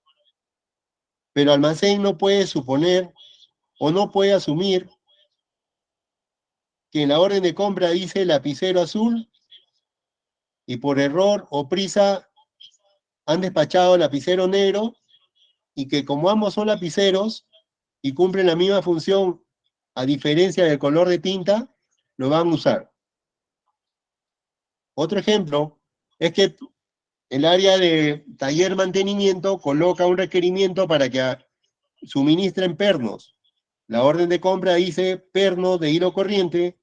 Pero almacén no puede suponer o no puede asumir que en la orden de compra dice lapicero azul y por error o prisa han despachado lapicero negro y que como ambos son lapiceros y cumplen la misma función a diferencia del color de tinta, lo van a usar. Otro ejemplo es que el área de taller mantenimiento coloca un requerimiento para que suministren pernos. La orden de compra dice pernos de hilo corriente,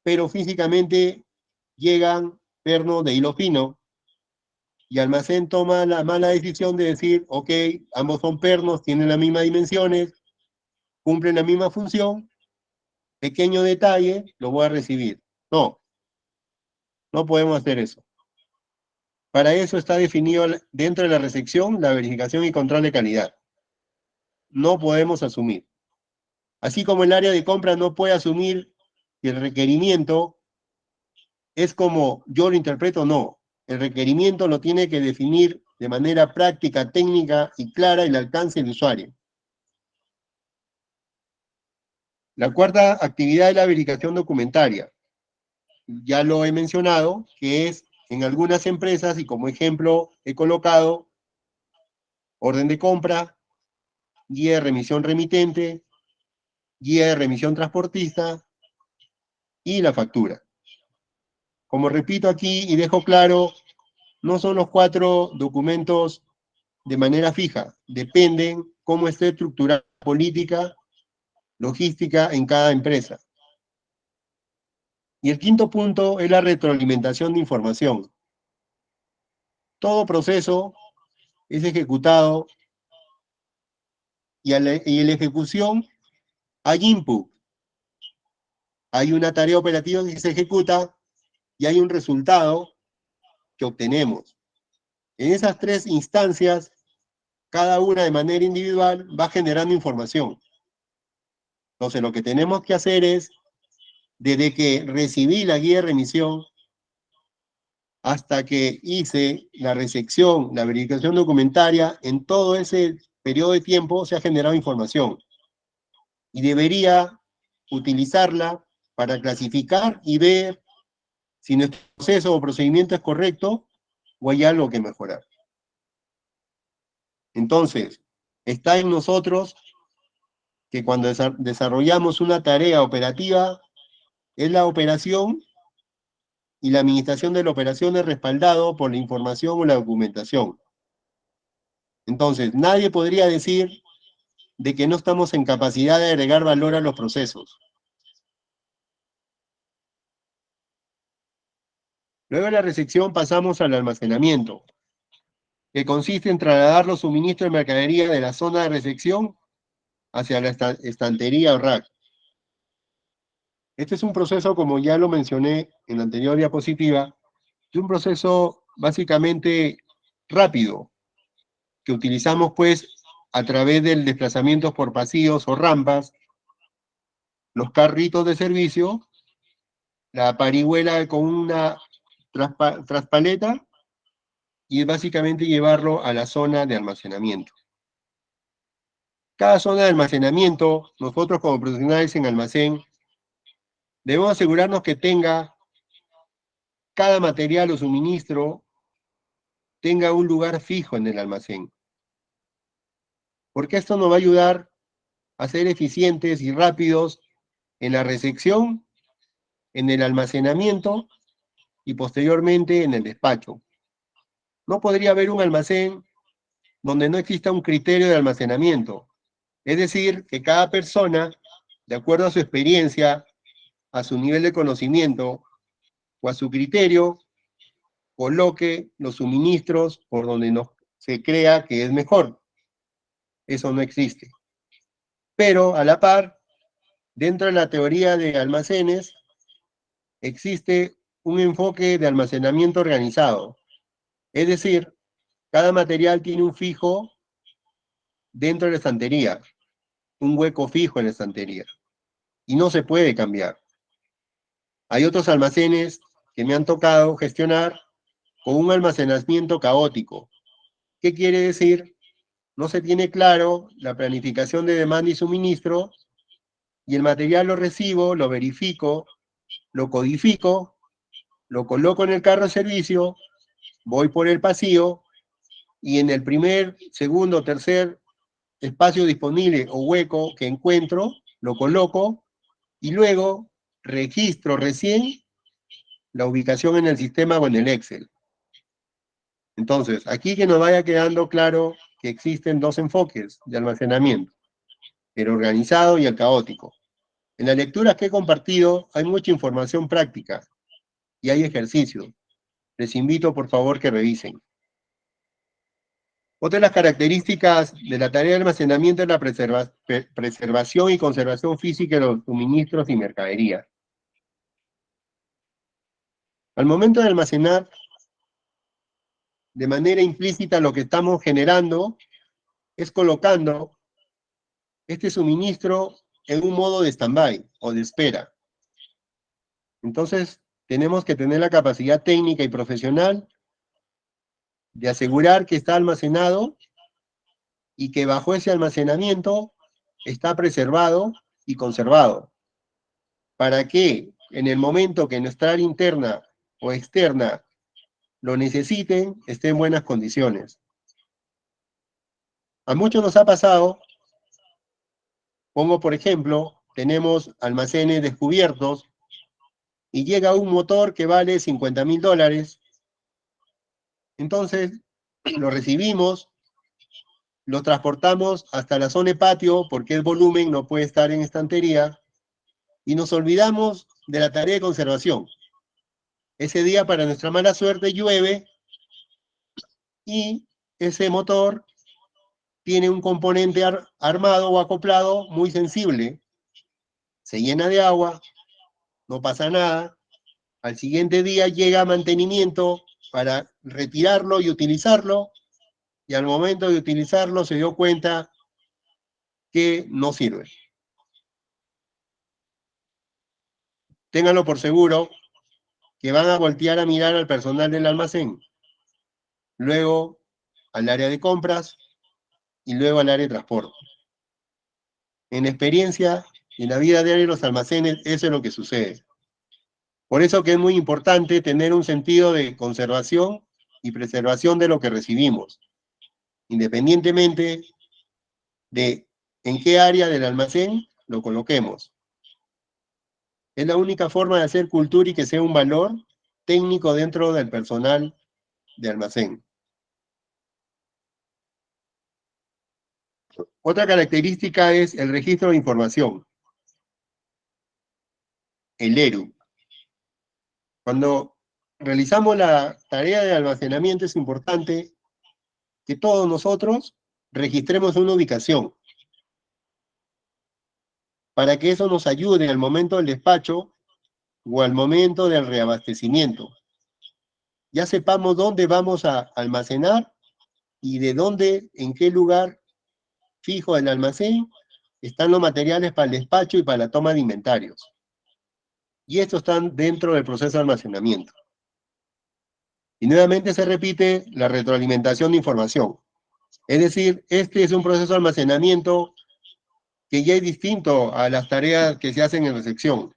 pero físicamente llegan pernos de hilo fino. Y almacén toma la mala decisión de decir, ok, ambos son pernos, tienen las mismas dimensiones, cumplen la misma función, pequeño detalle, lo voy a recibir. No, no podemos hacer eso. Para eso está definido dentro de la recepción la verificación y control de calidad. No podemos asumir. Así como el área de compra no puede asumir que el requerimiento es como yo lo interpreto, no. El requerimiento lo tiene que definir de manera práctica, técnica y clara el alcance del usuario. La cuarta actividad es la verificación documentaria. Ya lo he mencionado, que es en algunas empresas, y como ejemplo he colocado orden de compra, guía de remisión remitente, guía de remisión transportista y la factura. Como repito aquí y dejo claro, no son los 4 documentos de manera fija, dependen cómo esté estructurada la política, logística en cada empresa. Y el quinto punto es la retroalimentación de información. Todo proceso es ejecutado y en la ejecución hay input, hay una tarea operativa que se ejecuta y hay un resultado que obtenemos. En esas 3 instancias, cada una de manera individual va generando información. Entonces, lo que tenemos que hacer es, desde que recibí la guía de remisión hasta que hice la recepción, la verificación documentaria, en todo ese periodo de tiempo se ha generado información. Y debería utilizarla para clasificar y ver si nuestro proceso o procedimiento es correcto o hay algo que mejorar. Entonces, está en nosotros que cuando desarrollamos una tarea operativa, es la operación y la administración de la operación es respaldado por la información o la documentación. Entonces, nadie podría decir de que no estamos en capacidad de agregar valor a los procesos. Luego de la recepción pasamos al almacenamiento, que consiste en trasladar los suministros de mercadería de la zona de recepción hacia la estantería o rack. Este es un proceso, como ya lo mencioné en la anterior diapositiva, es un proceso básicamente rápido, que utilizamos pues a través del desplazamiento por pasillos o rampas, los carritos de servicio, la parihuela con una traspaleta y básicamente llevarlo a la zona de almacenamiento. Cada zona de almacenamiento, nosotros como profesionales en almacén, debemos asegurarnos que tenga cada material o suministro tenga un lugar fijo en el almacén. Porque esto nos va a ayudar a ser eficientes y rápidos en la recepción, en el almacenamiento y posteriormente en el despacho. No podría haber un almacén donde no exista un criterio de almacenamiento. Es decir, que cada persona, de acuerdo a su experiencia, a su nivel de conocimiento o a su criterio, coloque los suministros por donde se crea que es mejor. Eso no existe. Pero a la par, dentro de la teoría de almacenes, existe un enfoque de almacenamiento organizado. Es decir, cada material tiene un fijo dentro de la estantería, un hueco fijo en la estantería, y no se puede cambiar. Hay otros almacenes que me han tocado gestionar con un almacenamiento caótico. ¿Qué quiere decir? No se tiene claro la planificación de demanda y suministro, y el material lo recibo, lo verifico, lo codifico, lo coloco en el carro de servicio, voy por el pasillo, y en el primer, segundo, tercer espacio disponible o hueco que encuentro, lo coloco, y luego registro recién la ubicación en el sistema o en el Excel. Entonces, aquí que nos vaya quedando claro que existen 2 enfoques de almacenamiento, el organizado y el caótico. En las lecturas que he compartido hay mucha información práctica y hay ejercicios. Les invito por favor que revisen. Otra de las características de la tarea de almacenamiento es la preservación y conservación física de los suministros y mercadería. Al momento de almacenar, de manera implícita lo que estamos generando es colocando este suministro en un modo de stand-by o de espera. Entonces, tenemos que tener la capacidad técnica y profesional de asegurar que está almacenado y que bajo ese almacenamiento está preservado y conservado, para que en el momento que nuestra área interna o externa lo necesiten, esté en buenas condiciones. A muchos nos ha pasado, pongo por ejemplo, tenemos almacenes descubiertos y llega un motor que vale $50.000. Entonces, lo recibimos, lo transportamos hasta la zona de patio porque el volumen no puede estar en estantería y nos olvidamos de la tarea de conservación. Ese día, para nuestra mala suerte, llueve y ese motor tiene un componente armado o acoplado muy sensible. Se llena de agua, no pasa nada. Al siguiente día llega mantenimiento para retirarlo y utilizarlo, y al momento de utilizarlo se dio cuenta que no sirve. Ténganlo por seguro que van a voltear a mirar al personal del almacén, luego al área de compras y luego al área de transporte. En experiencia, en la vida diaria de los almacenes, eso es lo que sucede. Por eso que es muy importante tener un sentido de conservación y preservación de lo que recibimos, independientemente de en qué área del almacén lo coloquemos. Es la única forma de hacer cultura y que sea un valor técnico dentro del personal de almacén. Otra característica es el registro de información, el ERU. Cuando realizamos la tarea de almacenamiento es importante que todos nosotros registremos una ubicación para que eso nos ayude al momento del despacho o al momento del reabastecimiento. Ya sepamos dónde vamos a almacenar y de dónde, en qué lugar fijo del almacén están los materiales para el despacho y para la toma de inventarios. Y estos están dentro del proceso de almacenamiento. Y nuevamente se repite la retroalimentación de información. Es decir, este es un proceso de almacenamiento que ya es distinto a las tareas que se hacen en recepción,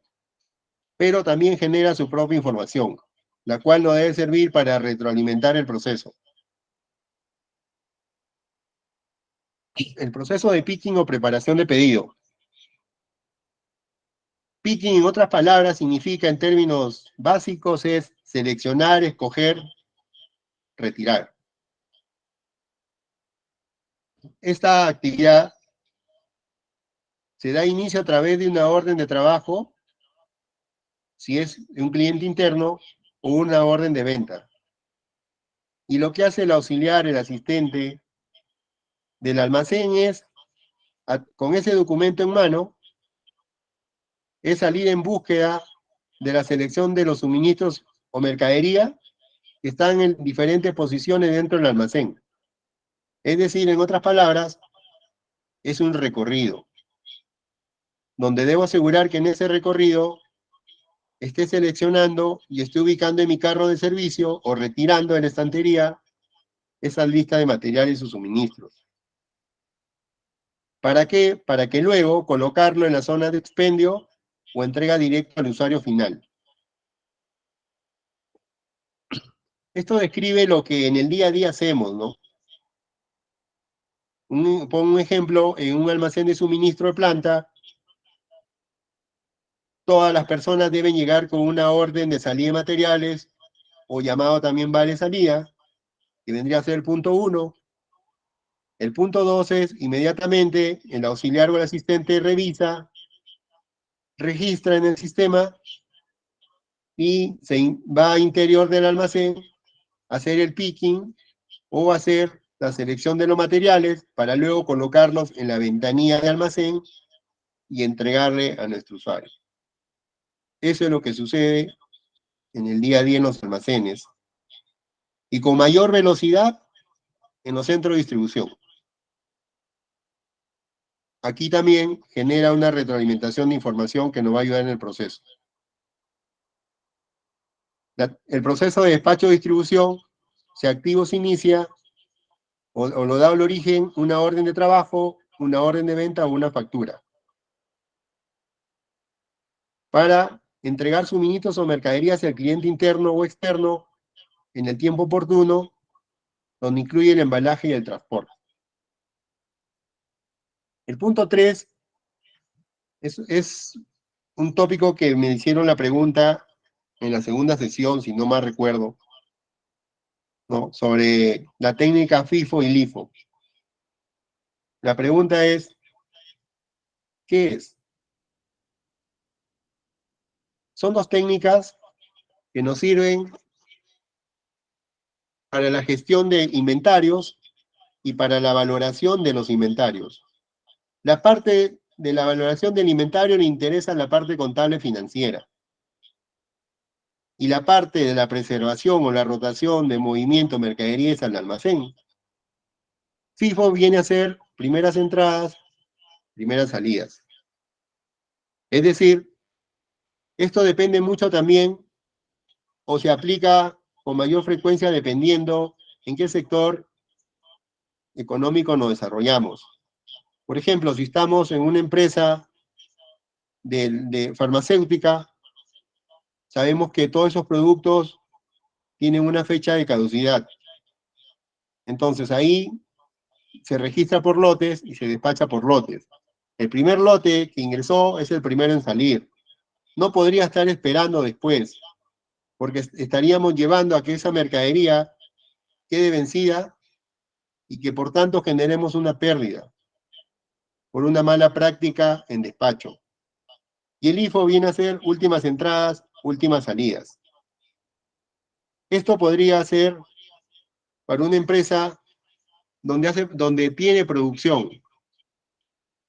pero también genera su propia información, la cual nos debe servir para retroalimentar el proceso. El proceso de picking o preparación de pedido. Picking, en otras palabras, significa en términos básicos es seleccionar, escoger, retirar. Esta actividad se da inicio a través de una orden de trabajo, si es de un cliente interno, o una orden de venta. Y lo que hace el auxiliar, el asistente del almacén es, con ese documento en mano, es salir en búsqueda de la selección de los suministros o mercadería que están en diferentes posiciones dentro del almacén. Es decir, en otras palabras, es un recorrido, donde debo asegurar que en ese recorrido esté seleccionando y esté ubicando en mi carro de servicio o retirando de la estantería esa lista de materiales o suministros. ¿Para qué? Para que luego colocarlo en la zona de expendio o entrega directa al usuario final. Esto describe lo que en el día a día hacemos, ¿no? Pongo un ejemplo, en un almacén de suministro de planta, todas las personas deben llegar con una orden de salida de materiales, o llamado también vale salida, que vendría a ser el punto 1. El punto 2 es, inmediatamente, el auxiliar o el asistente revisa, registra en el sistema, y se va al interior del almacén a hacer el picking, o hacer la selección de los materiales, para luego colocarlos en la ventanilla de almacén, y entregarle a nuestro usuario. Eso es lo que sucede en el día a día en los almacenes, y con mayor velocidad en los centros de distribución. Aquí también genera una retroalimentación de información que nos va a ayudar en el proceso. El proceso de despacho de distribución se activa o se inicia, o lo da al origen una orden de trabajo, una orden de venta o una factura. para entregar suministros o mercaderías al cliente interno o externo en el tiempo oportuno, donde incluye el embalaje y el transporte. El punto 3 es un tópico que me hicieron la pregunta en la segunda sesión, si no mal recuerdo, ¿no? Sobre la técnica FIFO y LIFO. La pregunta es, ¿qué es? Son dos técnicas que nos sirven para la gestión de inventarios y para la valoración de los inventarios. La parte de la valoración del inventario le interesa la parte contable financiera. Y la parte de la preservación o la rotación de movimiento mercaderías al almacén, FIFO viene a ser primeras entradas, primeras salidas. Es decir, esto depende mucho también, o se aplica con mayor frecuencia dependiendo en qué sector económico nos desarrollamos. Por ejemplo, si estamos en una empresa de farmacéutica, sabemos que todos esos productos tienen una fecha de caducidad. Entonces ahí se registra por lotes y se despacha por lotes. El primer lote que ingresó es el primero en salir. No podría estar esperando después, porque estaríamos llevando a que esa mercadería quede vencida y que por tanto generemos una pérdida por una mala práctica en despacho. Y el IFO viene a ser últimas entradas, últimas salidas. Esto podría ser para una empresa donde tiene producción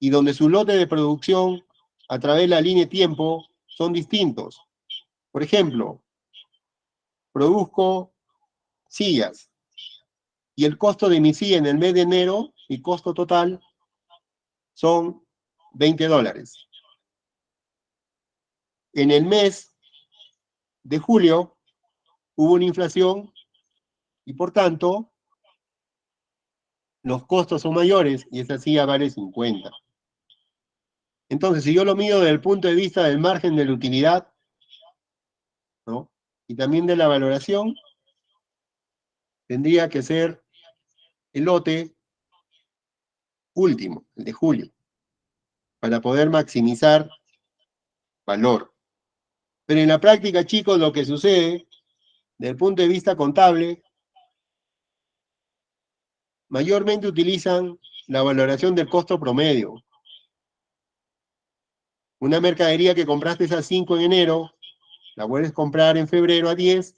y donde su lote de producción a través de la línea de tiempo son distintos. Por ejemplo, produzco sillas y el costo de mi silla en el mes de enero, mi costo total, son $20. En el mes de julio hubo una inflación y por tanto los costos son mayores y esa silla vale 50. Entonces, si yo lo mido desde el punto de vista del margen de la utilidad, ¿no? Y también de la valoración, tendría que ser el lote último, el de julio, para poder maximizar valor. Pero en la práctica, chicos, lo que sucede, desde el punto de vista contable, mayormente utilizan la valoración del costo promedio. Una mercadería que compraste a 5 en enero, la puedes comprar en febrero a 10.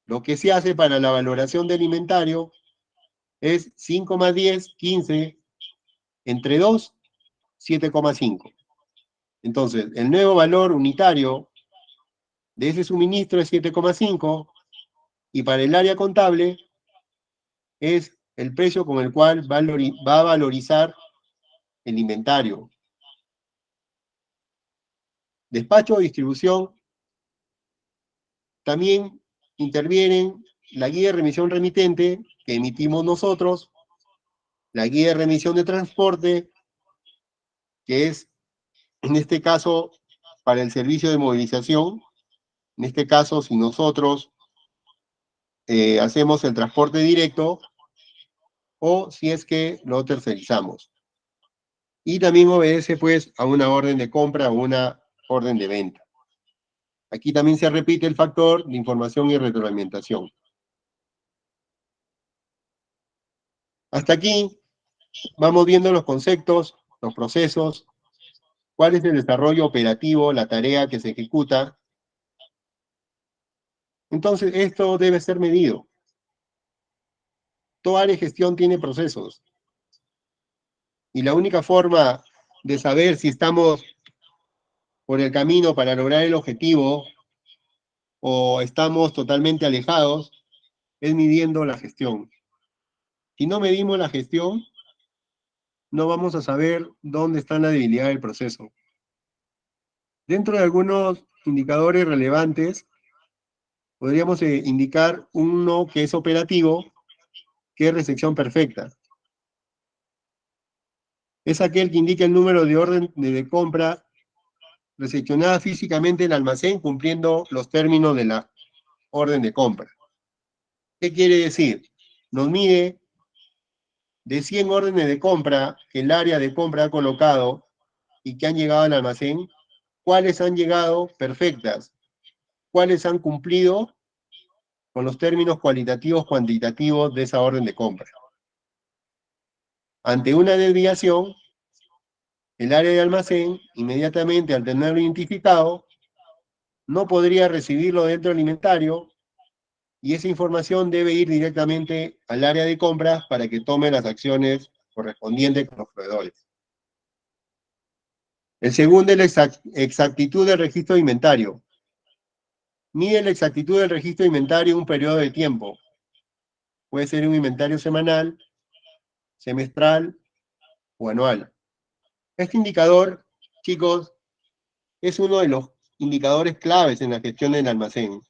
Lo que se hace para la valoración del inventario es 5 más 10, 15, entre 2, 7,5. Entonces, el nuevo valor unitario de ese suministro es 7,5 y para el área contable es el precio con el cual va a valorizar el inventario. Despacho o distribución también intervienen la guía de remisión remitente que emitimos nosotros, la guía de remisión de transporte, que es, en este caso, para el servicio de movilización. En este caso, si nosotros hacemos el transporte directo o si es que lo tercerizamos. Y también obedece, pues, a una orden de compra o una orden de venta. Aquí también se repite el factor de información y retroalimentación. Hasta aquí vamos viendo los conceptos, los procesos, cuál es el desarrollo operativo, la tarea que se ejecuta. Entonces, esto debe ser medido. Toda área de gestión tiene procesos. Y la única forma de saber si estamos por el camino para lograr el objetivo o estamos totalmente alejados es midiendo la gestión. Si no medimos la gestión, no vamos a saber dónde está la debilidad del proceso. Dentro de algunos indicadores relevantes, podríamos indicar uno que es operativo, que es recepción perfecta. Es aquel que indica el número de orden de compra recepcionada físicamente en el almacén cumpliendo los términos de la orden de compra. ¿Qué quiere decir? Nos mide de 100 órdenes de compra que el área de compra ha colocado y que han llegado al almacén, cuáles han llegado perfectas, cuáles han cumplido con los términos cualitativos, cuantitativos de esa orden de compra. Ante una desviación, el área de almacén, inmediatamente al tenerlo identificado, no podría recibirlo dentro del inventario y esa información debe ir directamente al área de compras para que tome las acciones correspondientes con los proveedores. El segundo es la exactitud del registro de inventario. Mide la exactitud del registro de inventario en un periodo de tiempo. Puede ser un inventario semanal, semestral o anual. Este indicador, chicos, es uno de los indicadores claves en la gestión del almacén.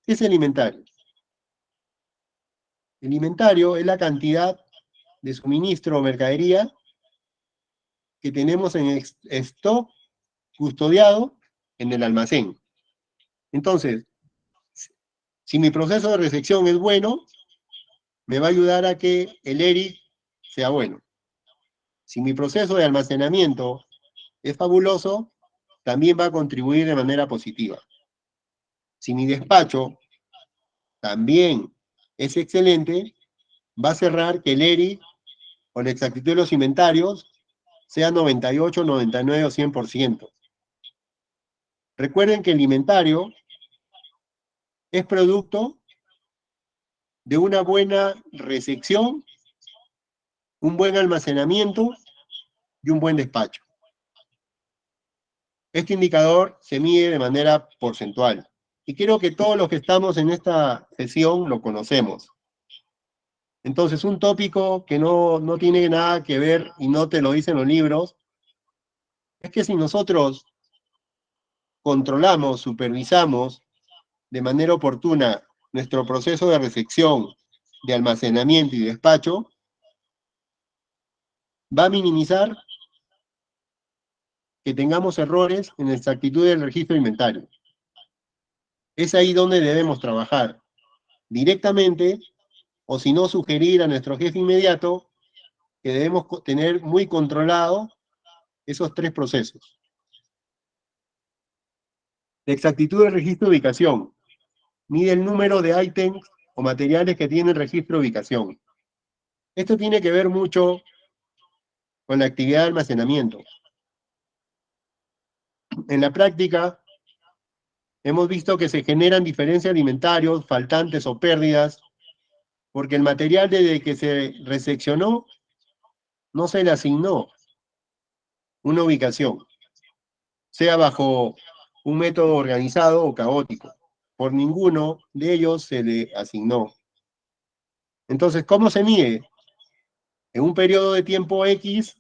¿Qué es el inventario? El inventario es la cantidad de suministro o mercadería que tenemos en stock custodiado en el almacén. Entonces, si mi proceso de recepción es bueno, me va a ayudar a que el ERIC sea bueno. Si mi proceso de almacenamiento es fabuloso, también va a contribuir de manera positiva. Si mi despacho también es excelente, va a cerrar que el ERIC o la exactitud de los inventarios sea 98, 99 o 100%. Recuerden que el inventario es producto de una buena recepción, un buen almacenamiento y un buen despacho. Este indicador se mide de manera porcentual. Y creo que todos los que estamos en esta sesión lo conocemos. Entonces, un tópico que no tiene nada que ver y no te lo dicen los libros, es que si nosotros controlamos, supervisamos de manera oportuna nuestro proceso de recepción, de almacenamiento y despacho, va a minimizar que tengamos errores en la exactitud del registro de inventario. Es ahí donde debemos trabajar, directamente, o si no, sugerir a nuestro jefe inmediato que debemos tener muy controlado esos tres procesos. La exactitud del registro de ubicación. Mide el número de ítems o materiales que tienen registro de ubicación. Esto tiene que ver mucho con la actividad de almacenamiento. En la práctica, hemos visto que se generan diferencias de inventarios, faltantes o pérdidas, porque el material desde que se recepcionó no se le asignó una ubicación, sea bajo un método organizado o caótico. Por ninguno de ellos se le asignó. Entonces, ¿cómo se mide? En un periodo de tiempo X,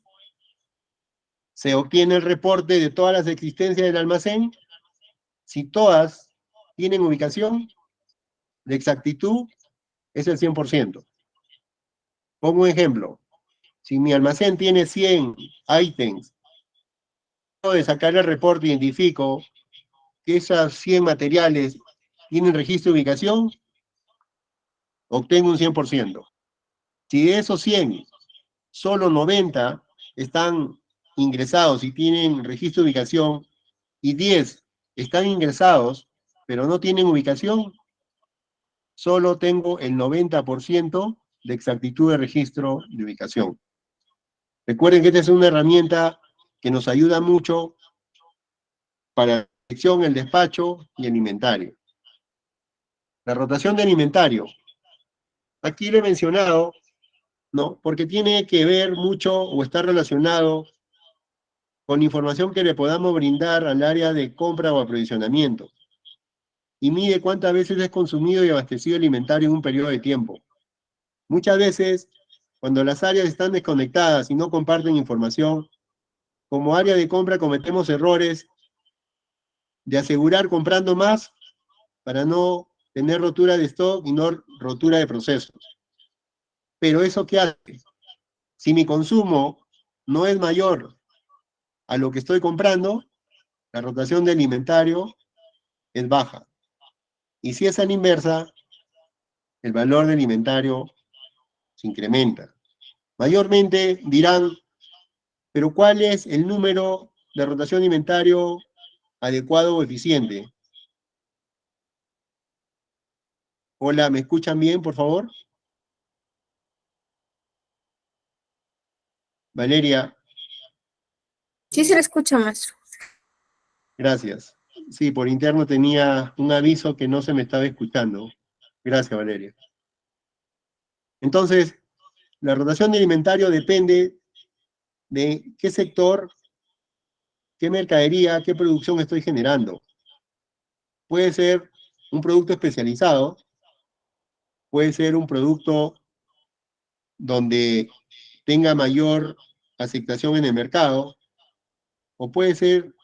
se obtiene el reporte de todas las existencias del almacén. Si todas tienen ubicación, la exactitud es el 100%. Pongo un ejemplo. Si mi almacén tiene 100 ítems, de sacar el reporte identifico que esas 100 materiales tienen registro de ubicación, obtengo un 100%. Si de esos 100, solo 90 están ingresados y tienen registro de ubicación, y 10 están ingresados, pero no tienen ubicación, solo tengo el 90% de exactitud de registro de ubicación. Recuerden que esta es una herramienta que nos ayuda mucho para la selección, el despacho y el inventario. La rotación del inventario. Aquí lo he mencionado, ¿no? Porque tiene que ver mucho o está relacionado con información que le podamos brindar al área de compra o aprovisionamiento. Y mide cuántas veces es consumido y abastecido el inventario en un periodo de tiempo. Muchas veces, cuando las áreas están desconectadas y no comparten información, como área de compra cometemos errores de asegurar comprando más para no tener rotura de stock y no rotura de procesos. Pero ¿eso qué hace? Si mi consumo no es mayor a lo que estoy comprando, la rotación del inventario es baja. Y si es a la inversa, el valor del inventario se incrementa. Mayormente dirán, pero ¿cuál es el número de rotación de inventario adecuado o eficiente? Hola, ¿me escuchan bien, por favor? Valeria, Sí se le escucha, maestro. gracias. Sí, por interno tenía un aviso que no se me estaba escuchando. Gracias, Valeria. Entonces, la rotación de inventario depende de qué sector, qué mercadería, qué producción estoy generando. Puede ser un producto especializado, puede ser un producto donde tenga mayor aceptación en el mercado, o puede ser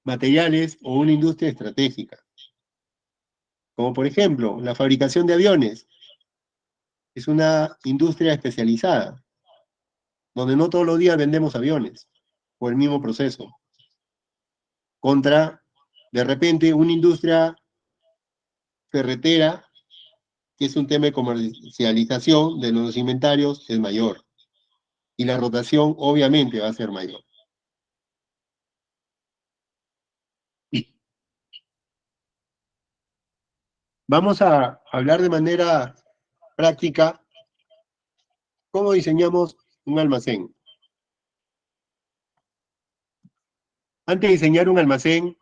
materiales o una industria estratégica. Como por ejemplo, la fabricación de aviones es una industria especializada, donde no todos los días vendemos aviones por el mismo proceso. Contra, de repente, una industria ferretera, que es un tema de comercialización de los inventarios, es mayor. Y la rotación obviamente va a ser mayor. Vamos a hablar de manera práctica cómo diseñamos un almacén. Antes de diseñar un almacén,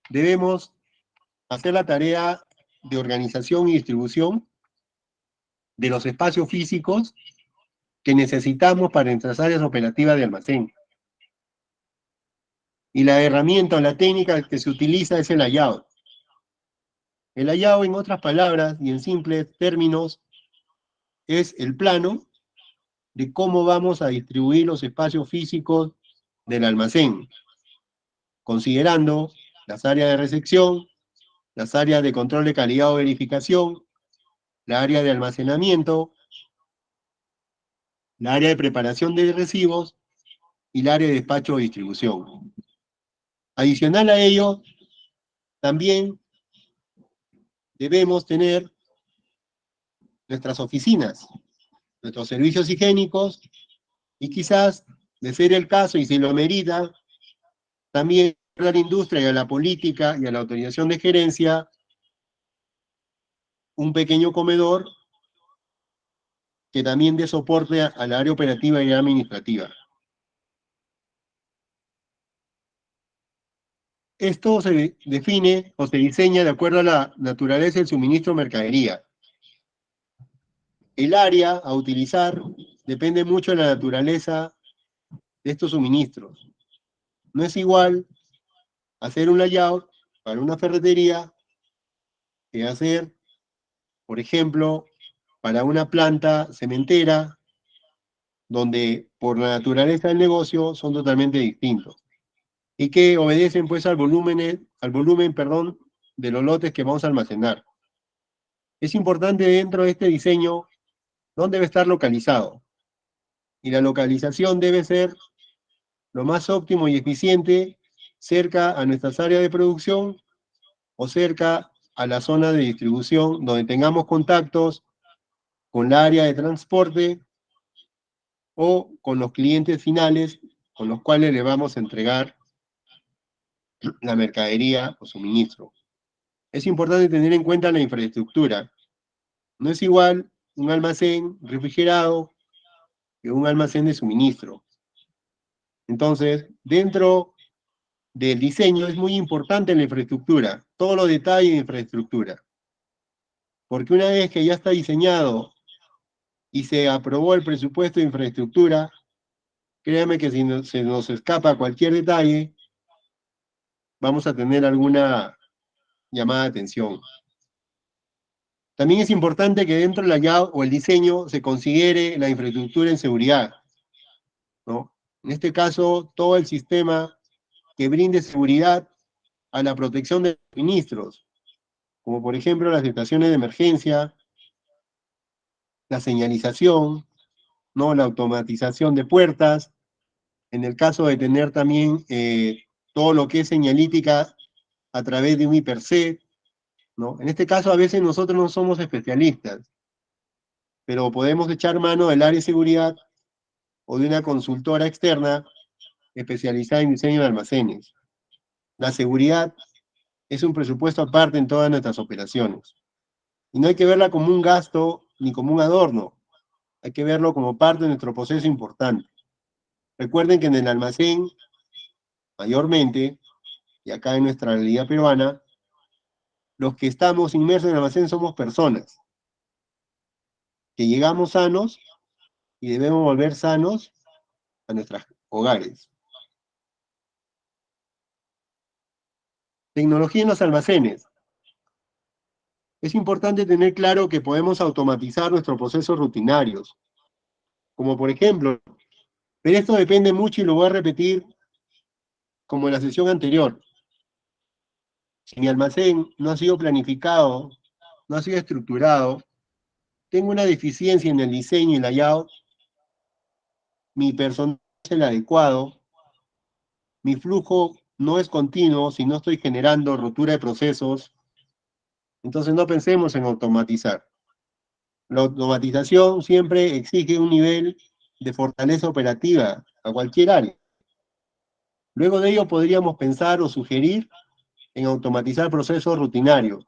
debemos hacer la tarea de organización y distribución de los espacios físicos que necesitamos para nuestras áreas operativas de almacén. Y la herramienta o la técnica que se utiliza es el layout. El layout, en otras palabras y en simples términos, es el plano de cómo vamos a distribuir los espacios físicos del almacén, considerando las áreas de recepción, las áreas de control de calidad o verificación, la área de almacenamiento, la área de preparación de recibos y el área de despacho o distribución. Adicional a ello, también debemos tener nuestras oficinas, nuestros servicios higiénicos y quizás, de ser el caso y si lo amerita, también a la industria y a la política y a la autorización de gerencia, un pequeño comedor que también dé soporte al área operativa y administrativa. Esto se define o se diseña de acuerdo a la naturaleza del suministro de mercadería. El área a utilizar depende mucho de la naturaleza de estos suministros. No es igual hacer un layout para una ferretería que hacer, por ejemplo, para una planta cementera, donde por la naturaleza del negocio son totalmente distintos y que obedecen pues al volumen, perdón, de los lotes que vamos a almacenar. Es importante dentro de este diseño dónde debe estar localizado. Y la localización debe ser lo más óptimo y eficiente cerca a nuestras áreas de producción o cerca a la zona de distribución donde tengamos contactos con la área de transporte o con los clientes finales con los cuales le vamos a entregar la mercadería o suministro. Es importante tener en cuenta la infraestructura. No es igual un almacén refrigerado que un almacén de suministro. Entonces, dentro del diseño es muy importante la infraestructura, todos los detalles de infraestructura. Porque una vez que ya está diseñado y se aprobó el presupuesto de infraestructura, créame que si se nos escapa cualquier detalle, vamos a tener alguna llamada de atención. También es importante que dentro del layout o el diseño se considere la infraestructura en seguridad, ¿no? En este caso, todo el sistema que brinde seguridad a la protección de los suministros, como por ejemplo las estaciones de emergencia, la señalización, ¿no? La automatización de puertas, en el caso de tener también todo lo que es señalítica a través de un hiperset, ¿no? En este caso a veces nosotros no somos especialistas, pero podemos echar mano del área de seguridad o de una consultora externa especializada en diseño de almacenes. La seguridad es un presupuesto aparte en todas nuestras operaciones. Y no hay que verla como un gasto ni como un adorno, hay que verlo como parte de nuestro proceso importante. Recuerden que en el almacén, mayormente, y acá en nuestra realidad peruana, los que estamos inmersos en el almacén somos personas, que llegamos sanos y debemos volver sanos a nuestros hogares. Tecnología en los almacenes. Es importante tener claro que podemos automatizar nuestros procesos rutinarios, como por ejemplo, pero esto depende mucho y lo voy a repetir como en la sesión anterior. Si mi almacén no ha sido planificado, no ha sido estructurado, tengo una deficiencia en el diseño y layout, mi personal es el adecuado, mi flujo no es continuo si no estoy generando rotura de procesos, entonces no pensemos en automatizar. La automatización siempre exige un nivel de fortaleza operativa a cualquier área. Luego de ello podríamos pensar o sugerir en automatizar procesos rutinarios,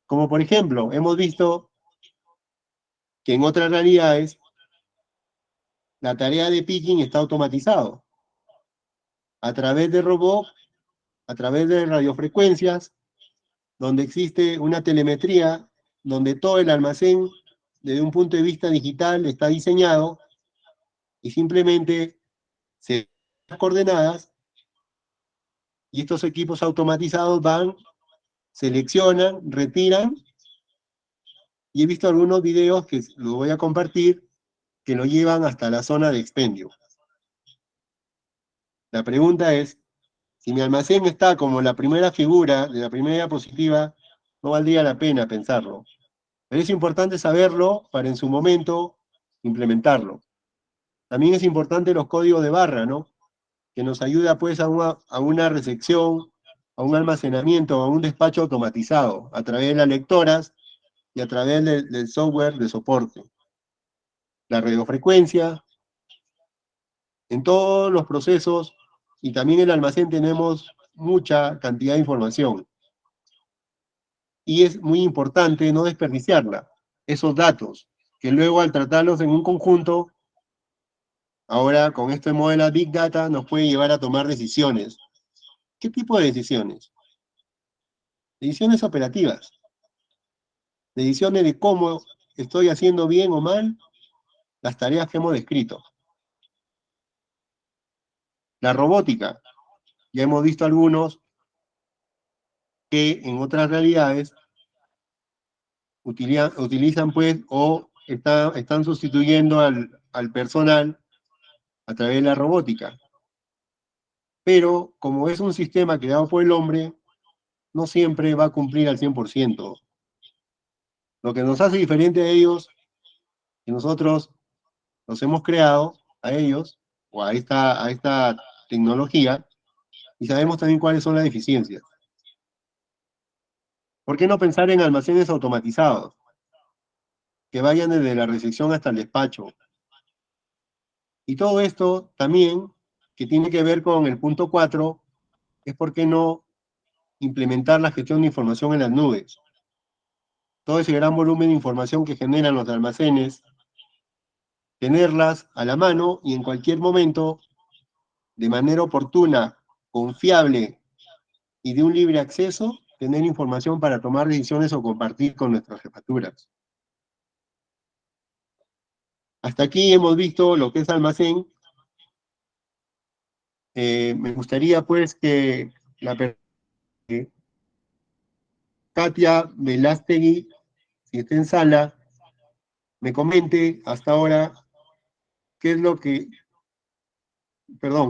como por ejemplo, hemos visto que en otras realidades la tarea de picking está automatizado a través de robots, a través de radiofrecuencias, donde existe una telemetría, donde todo el almacén, desde un punto de vista digital, está diseñado y simplemente se dan las coordenadas y estos equipos automatizados van, seleccionan, retiran, y he visto algunos videos que los voy a compartir que lo llevan hasta la zona de expendio. La pregunta es, si mi almacén está como la primera figura de la primera diapositiva, no valdría la pena pensarlo. Pero es importante saberlo para en su momento implementarlo. También es importante los códigos de barra, ¿no? Que nos ayuda pues a una recepción, a un almacenamiento, a un despacho automatizado, a través de las lectoras y a través del software de soporte. La radiofrecuencia, en todos los procesos y también en el almacén tenemos mucha cantidad de información. Y es muy importante no desperdiciarla, esos datos, que luego al tratarlos en un conjunto, ahora con este modelo de Big Data nos puede llevar a tomar decisiones. ¿Qué tipo de decisiones? Decisiones operativas, decisiones de cómo estoy haciendo bien o mal las tareas que hemos descrito. La robótica, ya hemos visto algunos que en otras realidades utilizan pues o están sustituyendo al personal a través de la robótica. Pero como es un sistema creado por el hombre, no siempre va a cumplir al 100%. Lo que nos hace diferente a ellos, que nosotros los hemos creado a ellos, o a esta tecnología, y sabemos también cuáles son las deficiencias. ¿Por qué no pensar en almacenes automatizados, que vayan desde la recepción hasta el despacho? Y todo esto también, que tiene que ver con el punto 4, es por qué no implementar la gestión de información en las nubes. Todo ese gran volumen de información que generan los almacenes, tenerlas a la mano y en cualquier momento, de manera oportuna, confiable y de un libre acceso, tener información para tomar decisiones o compartir con nuestras jefaturas. Hasta aquí hemos visto lo que es almacén. Me gustaría pues que Katia Velástegui, si está en sala, me comente hasta ahora qué es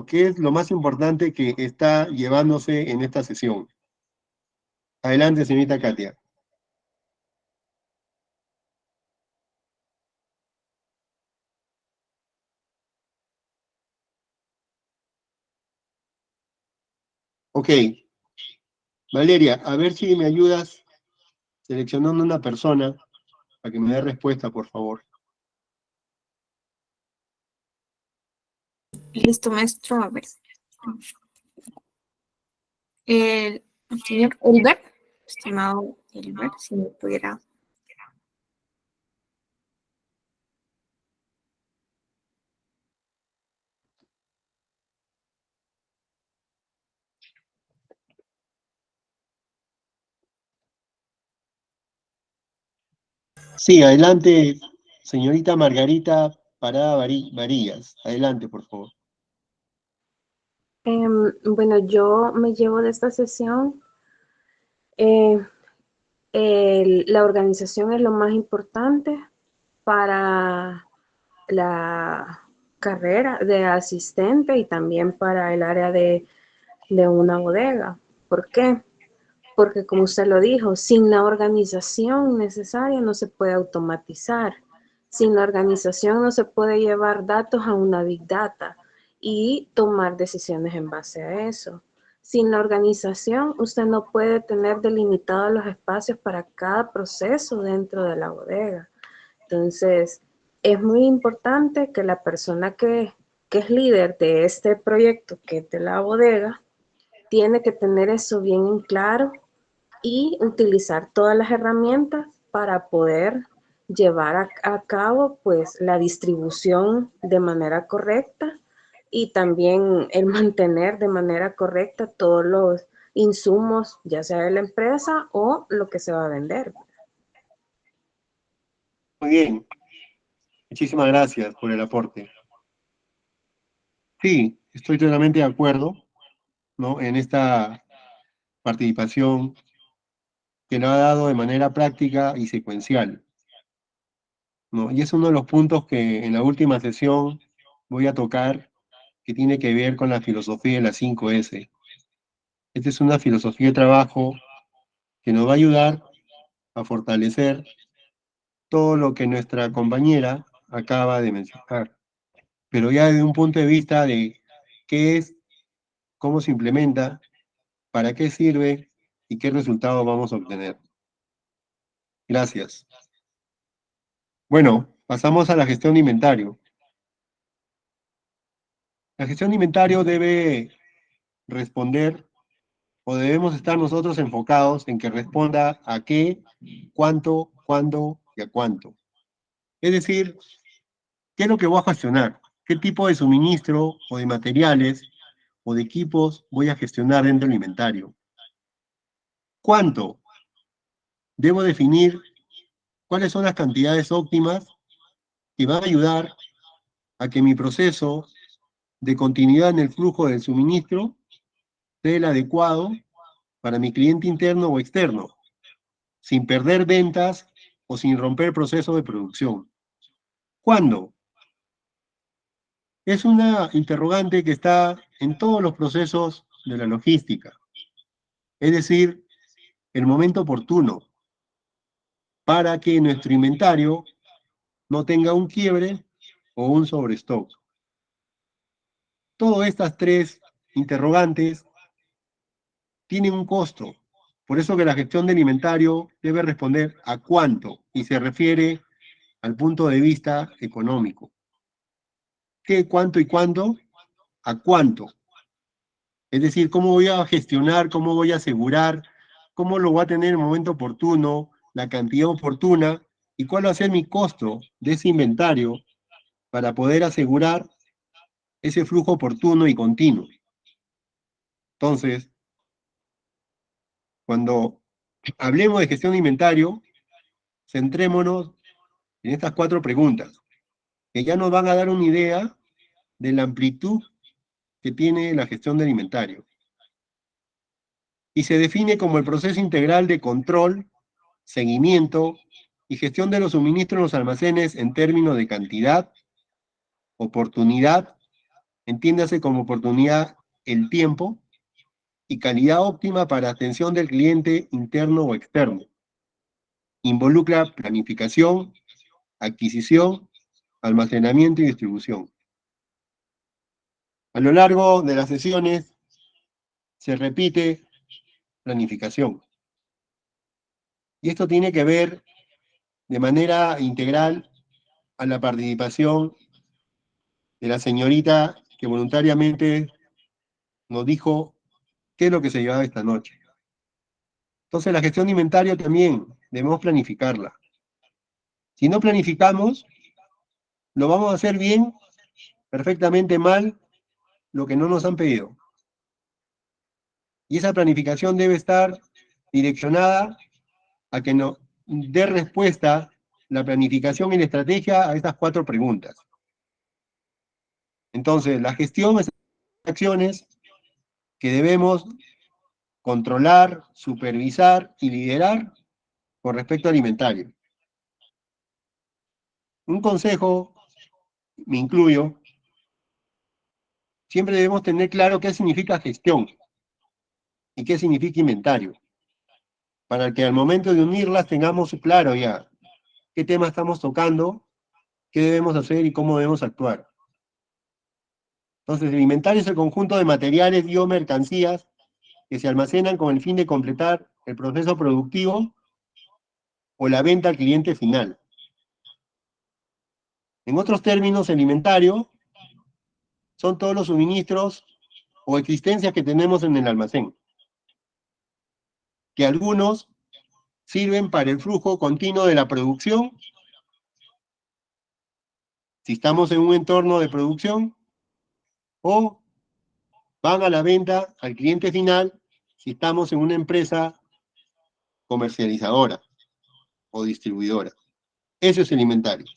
qué es lo más importante que está llevándose en esta sesión. Adelante, señorita Katia. Ok, Valeria, a ver si me ayudas seleccionando una persona para que me dé respuesta, por favor. Listo, maestro. A ver. El señor Elber, estimado Elber, si me pudiera. Sí, adelante, señorita Margarita Parada Varillas. Adelante, por favor. Bueno, yo me llevo de esta sesión, eh, la organización es lo más importante para la carrera de asistente y también para el área de una bodega. ¿Por qué? Porque como usted lo dijo, sin la organización necesaria no se puede automatizar. Sin la organización no se puede llevar datos a una Big Data y tomar decisiones en base a eso. Sin la organización, usted no puede tener delimitados los espacios para cada proceso dentro de la bodega. Entonces, es muy importante que la persona que es líder de este proyecto, que es de la bodega, tiene que tener eso bien en claro y utilizar todas las herramientas para poder llevar a cabo pues la distribución de manera correcta y también el mantener de manera correcta todos los insumos, ya sea de la empresa o lo que se va a vender. Muy bien, muchísimas gracias por el aporte. Sí, estoy totalmente de acuerdo, ¿no? En esta participación que lo ha dado de manera práctica y secuencial, ¿no? Y es uno de los puntos que en la última sesión voy a tocar, que tiene que ver con la filosofía de las 5S. Esta es una filosofía de trabajo que nos va a ayudar a fortalecer todo lo que nuestra compañera acaba de mencionar, pero ya desde un punto de vista de qué es, cómo se implementa, para qué sirve y qué resultados vamos a obtener. Gracias. Bueno, pasamos a la gestión de inventario. La gestión de inventario debe responder, o debemos estar nosotros enfocados en que responda a qué, cuánto, cuándo y a cuánto. Es decir, ¿qué es lo que voy a gestionar? ¿Qué tipo de suministro o de materiales o de equipos voy a gestionar dentro del inventario? ¿Cuánto? Debo definir cuáles son las cantidades óptimas que van a ayudar a que mi proceso de continuidad en el flujo del suministro sea el adecuado para mi cliente interno o externo, sin perder ventas o sin romper el proceso de producción. ¿Cuándo? Es una interrogante que está en todos los procesos de la logística. Es decir, el momento oportuno para que nuestro inventario no tenga un quiebre o un sobrestock. Todas estas tres interrogantes tienen un costo. Por eso que la gestión del inventario debe responder a cuánto y se refiere al punto de vista económico. ¿Qué, cuánto y cuándo? ¿A cuánto? Es decir, cómo voy a gestionar, cómo voy a asegurar, cómo lo voy a tener en el momento oportuno, la cantidad oportuna y cuál va a ser mi costo de ese inventario para poder asegurar ese flujo oportuno y continuo. Entonces, cuando hablemos de gestión de inventario, centrémonos en estas 4 preguntas, que ya nos van a dar una idea de la amplitud que tiene la gestión del inventario. Y se define como el proceso integral de control, seguimiento y gestión de los suministros en los almacenes en términos de cantidad, oportunidad, entiéndase como oportunidad el tiempo, y calidad óptima para atención del cliente interno o externo. Involucra planificación, adquisición, almacenamiento y distribución. A lo largo de las sesiones se repite planificación. Y esto tiene que ver de manera integral a la participación de la señorita que voluntariamente nos dijo qué es lo que se llevaba esta noche. Entonces la gestión de inventario también debemos planificarla. Si no planificamos, lo vamos a hacer bien, perfectamente mal, lo que no nos han pedido. Y esa planificación debe estar direccionada a que nos dé respuesta la planificación y la estrategia a estas 4 preguntas. Entonces, la gestión es acciones que debemos controlar, supervisar y liderar con respecto al inventario. Un consejo, me incluyo, siempre debemos tener claro qué significa gestión y qué significa inventario, para que al momento de unirlas tengamos claro ya qué tema estamos tocando, qué debemos hacer y cómo debemos actuar. Entonces, el inventario es el conjunto de materiales y o mercancías que se almacenan con el fin de completar el proceso productivo o la venta al cliente final. En otros términos, el inventario son todos los suministros o existencias que tenemos en el almacén, que algunos sirven para el flujo continuo de la producción, si estamos en un entorno de producción, o van a la venta al cliente final, si estamos en una empresa comercializadora o distribuidora. Eso es el inventario.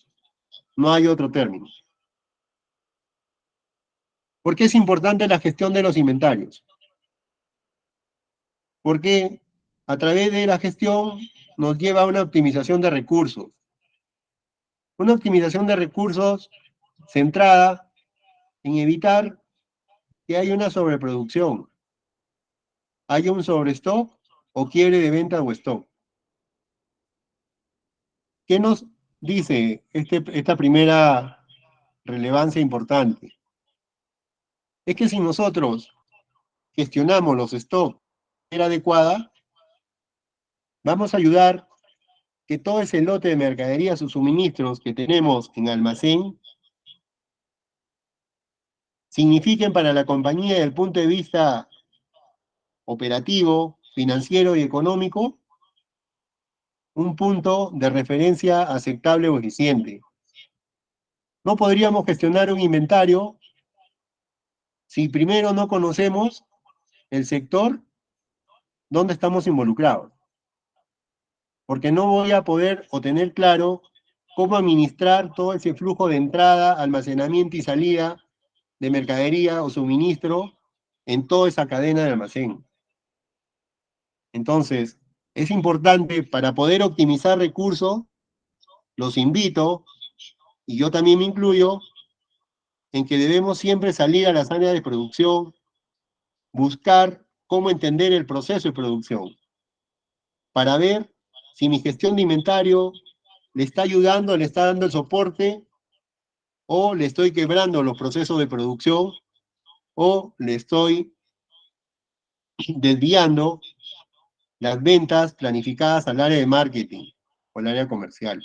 No hay otro término. ¿Por qué es importante la gestión de los inventarios? Porque a través de la gestión nos lleva a una optimización de recursos. Una optimización de recursos centrada en evitar que haya una sobreproducción, haya un sobrestock o quiebre de venta o stock. ¿Qué nos dice esta primera relevancia importante? Es que si nosotros gestionamos los stocks de manera adecuada, vamos a ayudar que todo ese lote de mercaderías o suministros que tenemos en almacén signifiquen para la compañía desde el punto de vista operativo, financiero y económico un punto de referencia aceptable o eficiente. No podríamos gestionar un inventario si primero no conocemos el sector donde estamos involucrados, porque no voy a poder o tener claro cómo administrar todo ese flujo de entrada, almacenamiento y salida de mercadería o suministro en toda esa cadena de almacén. Entonces, es importante para poder optimizar recursos, los invito, y yo también me incluyo, en que debemos siempre salir a las áreas de producción, buscar cómo entender el proceso de producción, para ver si mi gestión de inventario le está ayudando, le está dando el soporte, o le estoy quebrando los procesos de producción, o le estoy desviando las ventas planificadas al área de marketing o al área comercial.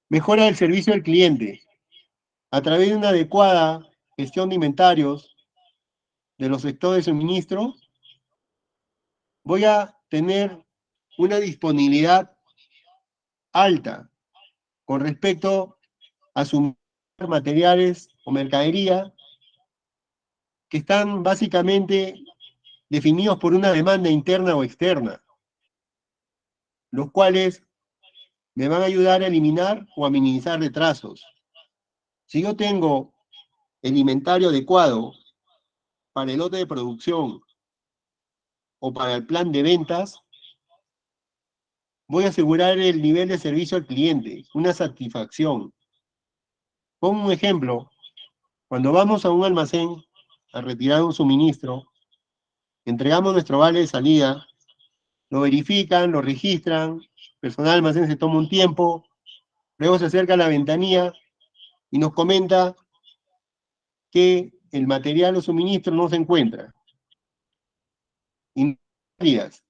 Mejora el servicio al cliente. A través de una adecuada gestión de inventarios de los sectores de suministro, voy a tener una disponibilidad alta con respecto a sus materiales o mercadería que están básicamente definidos por una demanda interna o externa, los cuales me van a ayudar a eliminar o a minimizar retrasos. Si yo tengo el inventario adecuado para el lote de producción o para el plan de ventas, voy a asegurar el nivel de servicio al cliente, una satisfacción. Pongo un ejemplo. Cuando vamos a un almacén a retirar un suministro, entregamos nuestro vale de salida, lo verifican, lo registran, el personal del almacén se toma un tiempo, luego se acerca a la ventanilla y nos comenta que el material o suministro no se encuentra. Y días,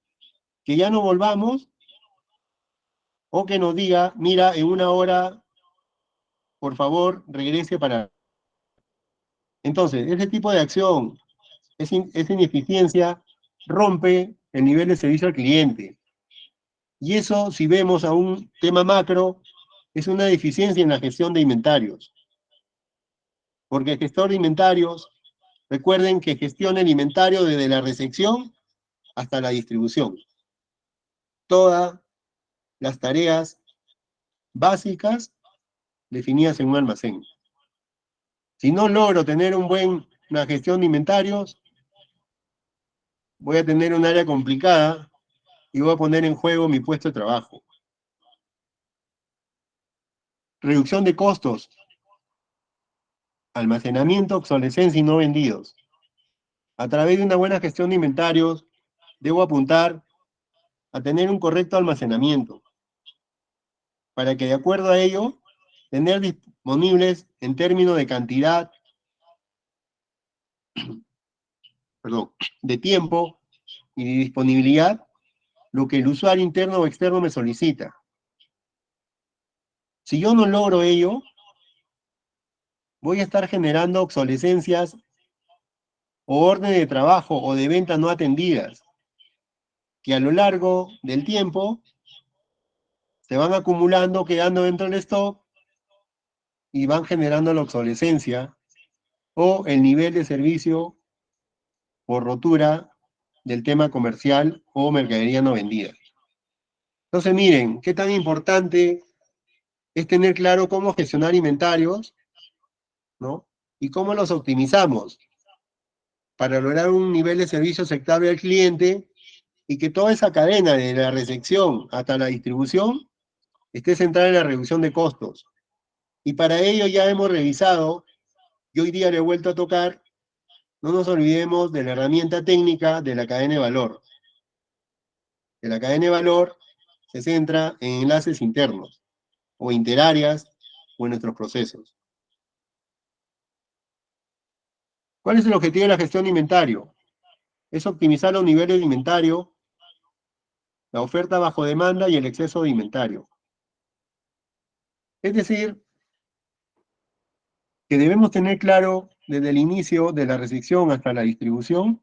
que ya no volvamos, o que nos diga, mira, en una hora, por favor, regrese para... Entonces, ese tipo de acción, esa ineficiencia, rompe el nivel de servicio al cliente. Y eso, si vemos a un tema macro, es una deficiencia en la gestión de inventarios. Porque el gestor de inventarios, recuerden que gestiona el inventario desde la recepción hasta la distribución. Todas las tareas básicas definidas en un almacén. Si no logro tener una gestión de inventarios, voy a tener un área complicada y voy a poner en juego mi puesto de trabajo. Reducción de costos. Almacenamiento, obsolescencia y no vendidos. A través de una buena gestión de inventarios, debo apuntar a tener un correcto almacenamiento, para que de acuerdo a ello, tener disponibles en términos de cantidad, de tiempo y de disponibilidad, lo que el usuario interno o externo me solicita. Si yo no logro ello, voy a estar generando obsolescencias o órdenes de trabajo o de venta no atendidas, que a lo largo del tiempo se van acumulando, quedando dentro del stock y van generando la obsolescencia o el nivel de servicio por rotura del tema comercial o mercadería no vendida. Entonces, miren, qué tan importante es tener claro cómo gestionar inventarios, ¿no? Y cómo los optimizamos para lograr un nivel de servicio aceptable al cliente y que toda esa cadena de la recepción hasta la distribución esté centrada en la reducción de costos. Y para ello ya hemos revisado, y hoy día le he vuelto a tocar, no nos olvidemos de la herramienta técnica de la cadena de valor. Que la cadena de valor se centra en enlaces internos, o interáreas, o en nuestros procesos. ¿Cuál es el objetivo de la gestión de inventario? Es optimizar los niveles de inventario, la oferta bajo demanda y el exceso de inventario. Es decir, que debemos tener claro desde el inicio de la recepción hasta la distribución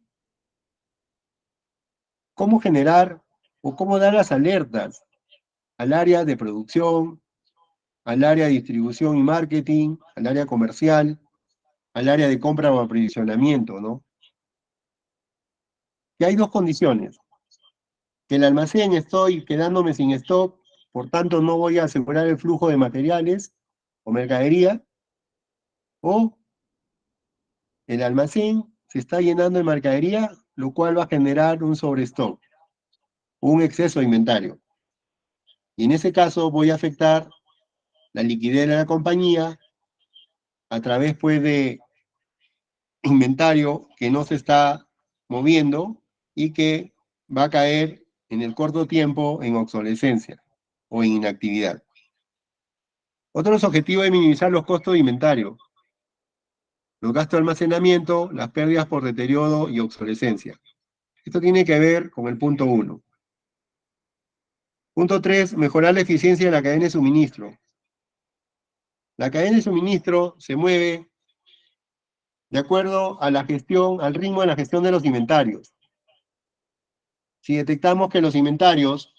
cómo generar o cómo dar las alertas al área de producción, al área de distribución y marketing, al área comercial, al área de compra o aprovisionamiento, ¿no? Y hay dos condiciones. Que el almacén estoy quedándome sin stock, por tanto no voy a asegurar el flujo de materiales o mercadería, o el almacén se está llenando de mercadería, lo cual va a generar un sobrestock, un exceso de inventario. Y en ese caso voy a afectar la liquidez de la compañía a través, pues, de inventario que no se está moviendo y que va a caer en el corto tiempo en obsolescencia o en inactividad. Otros objetivos es minimizar los costos de inventario, los gastos de almacenamiento, las pérdidas por deterioro y obsolescencia. Esto tiene que ver con el punto 1. Punto 3, mejorar la eficiencia de la cadena de suministro. La cadena de suministro se mueve de acuerdo a la gestión, al ritmo de la gestión de los inventarios. Si detectamos que los inventarios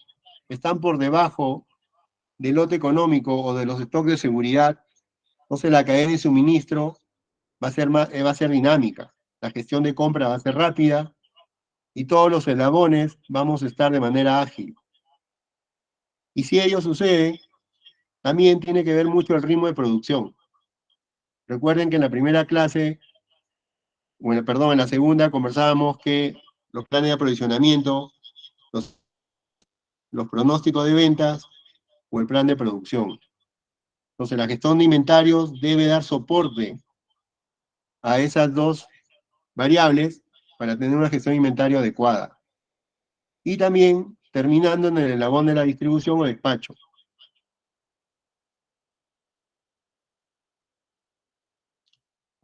están por debajo del lote económico o de los stocks de seguridad, entonces la cadena de suministro va a ser dinámica. La gestión de compra va a ser rápida y todos los eslabones vamos a estar de manera ágil. Y si ello sucede, también tiene que ver mucho el ritmo de producción. Recuerden que en la primera clase, en la segunda conversábamos que los planes de aprovisionamiento, los pronósticos de ventas o el plan de producción. Entonces la gestión de inventarios debe dar soporte a esas dos variables para tener una gestión de inventario adecuada. Y también terminando en el eslabón de la distribución o despacho.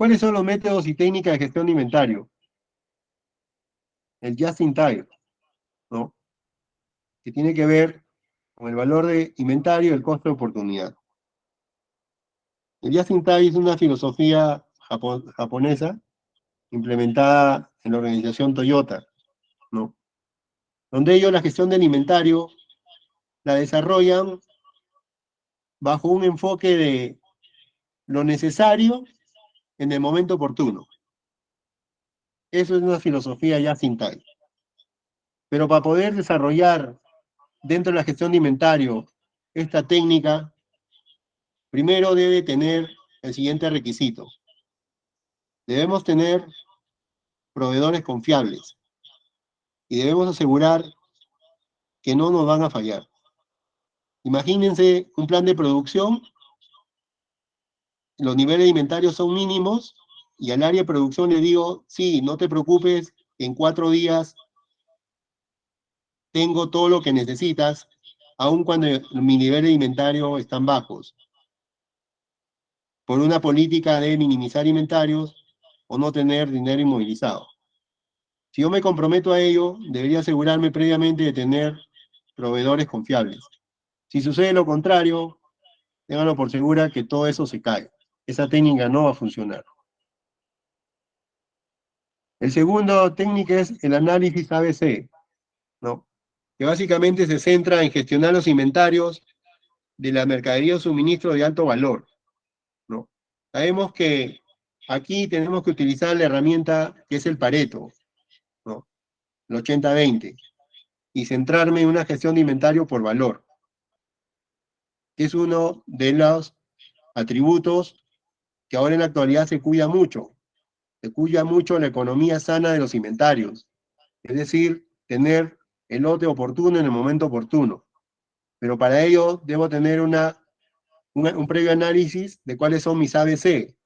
¿Cuáles son los métodos y técnicas de gestión de inventario? El just in time, ¿no? Que tiene que ver con el valor de inventario y el costo de oportunidad. El just in time es una filosofía japonesa implementada en la organización Toyota, ¿no? Donde ellos la gestión del inventario la desarrollan bajo un enfoque de lo necesario en el momento oportuno. Eso es una filosofía ya sin tal. Pero para poder desarrollar dentro de la gestión de inventario esta técnica, primero debe tener el siguiente requisito. Debemos tener proveedores confiables y debemos asegurar que no nos van a fallar. Imagínense un plan de producción, los niveles de inventario son mínimos y al área de producción le digo, sí, no te preocupes, en 4 días tengo todo lo que necesitas, aun cuando mi nivel de inventario están bajos, por una política de minimizar inventarios o no tener dinero inmovilizado. Si yo me comprometo a ello, debería asegurarme previamente de tener proveedores confiables. Si sucede lo contrario, ténganlo por segura que todo eso se cae. Esa técnica no va a funcionar. El segundo técnica es el análisis ABC, ¿no? Que básicamente se centra en gestionar los inventarios de la mercadería o suministro de alto valor, ¿no? Sabemos que aquí tenemos que utilizar la herramienta que es el Pareto, ¿no? El 80-20, y centrarme en una gestión de inventario por valor, que es uno de los atributos que ahora en la actualidad se cuida mucho. Se cuida mucho la economía sana de los inventarios, es decir, tener el lote oportuno en el momento oportuno. Pero para ello debo tener un previo análisis de cuáles son mis ABC.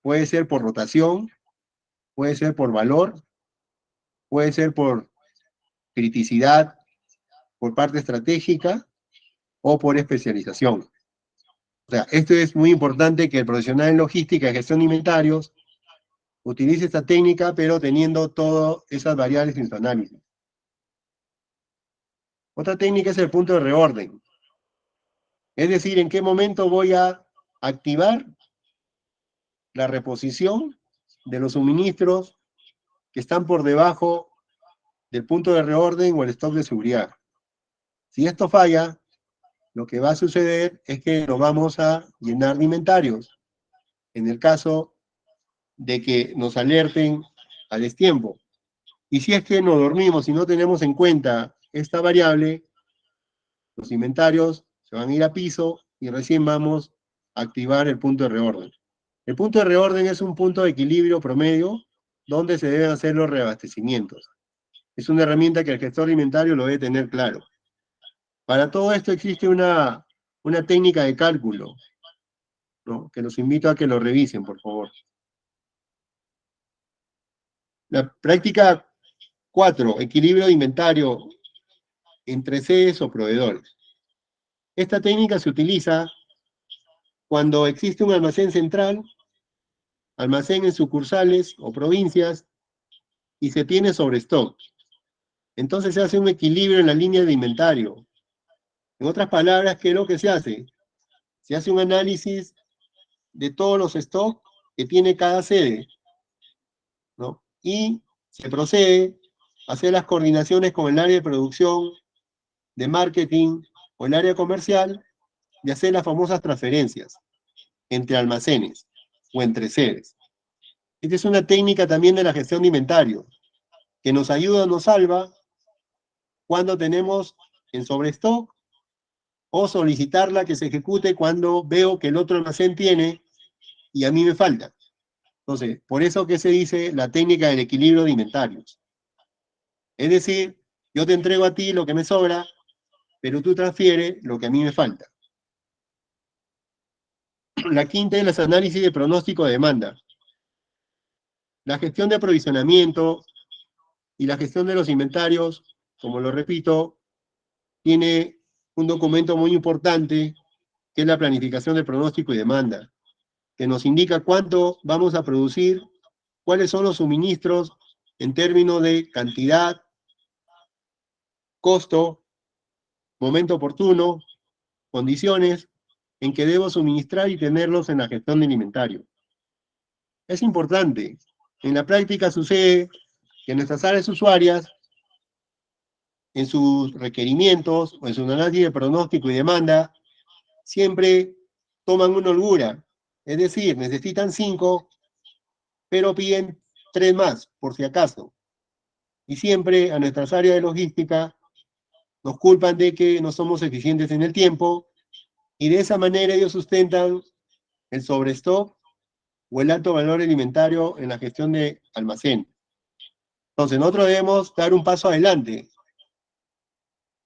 Puede ser por rotación, puede ser por valor, puede ser por criticidad, por parte estratégica o por especialización. O sea, esto es muy importante que el profesional en logística y gestión de inventarios utilice esta técnica, pero teniendo todas esas variables en su análisis. Otra técnica es el punto de reorden. Es decir, en qué momento voy a activar la reposición de los suministros que están por debajo del punto de reorden o el stock de seguridad. Si esto falla, lo que va a suceder es que nos vamos a llenar de inventarios. En el caso de que nos alerten a destiempo. Y si es que nos dormimos y no tenemos en cuenta esta variable, los inventarios se van a ir a piso y recién vamos a activar el punto de reorden. El punto de reorden es un punto de equilibrio promedio donde se deben hacer los reabastecimientos. Es una herramienta que el gestor de inventario lo debe tener claro. Para todo esto existe una técnica de cálculo, ¿no? Que los invito a que lo revisen, por favor. La práctica 4, equilibrio de inventario entre sedes o proveedores. Esta técnica se utiliza cuando existe un almacén central, almacén en sucursales o provincias, y se tiene sobrestock. Entonces se hace un equilibrio en la línea de inventario. En otras palabras, ¿qué es lo que se hace? Se hace un análisis de todos los stocks que tiene cada sede, ¿no? Y se procede a hacer las coordinaciones con el área de producción, de marketing o el área comercial y hacer las famosas transferencias entre almacenes o entre sedes. Esta es una técnica también de la gestión de inventario que nos ayuda, nos salva cuando tenemos en sobrestock o solicitarla que se ejecute cuando veo que el otro almacén tiene y a mí me falta. Entonces, por eso que se dice la técnica del equilibrio de inventarios. Es decir, yo te entrego a ti lo que me sobra, pero tú transfieres lo que a mí me falta. La quinta es los análisis de pronóstico de demanda. La gestión de aprovisionamiento y la gestión de los inventarios, como lo repito, tiene un documento muy importante que es la planificación de pronóstico y demanda, que nos indica cuánto vamos a producir, cuáles son los suministros en términos de cantidad, costo, momento oportuno, condiciones en que debo suministrar y tenerlos en la gestión de inventario. Es importante. En la práctica sucede que nuestras áreas usuarias, en sus requerimientos o en su análisis de pronóstico y demanda, siempre toman una holgura. Es decir, necesitan 5, pero piden 3 más, por si acaso. Y siempre a nuestras áreas de logística nos culpan de que no somos eficientes en el tiempo, y de esa manera ellos sustentan el sobrestock o el alto valor alimentario en la gestión de almacén. Entonces, nosotros debemos dar un paso adelante.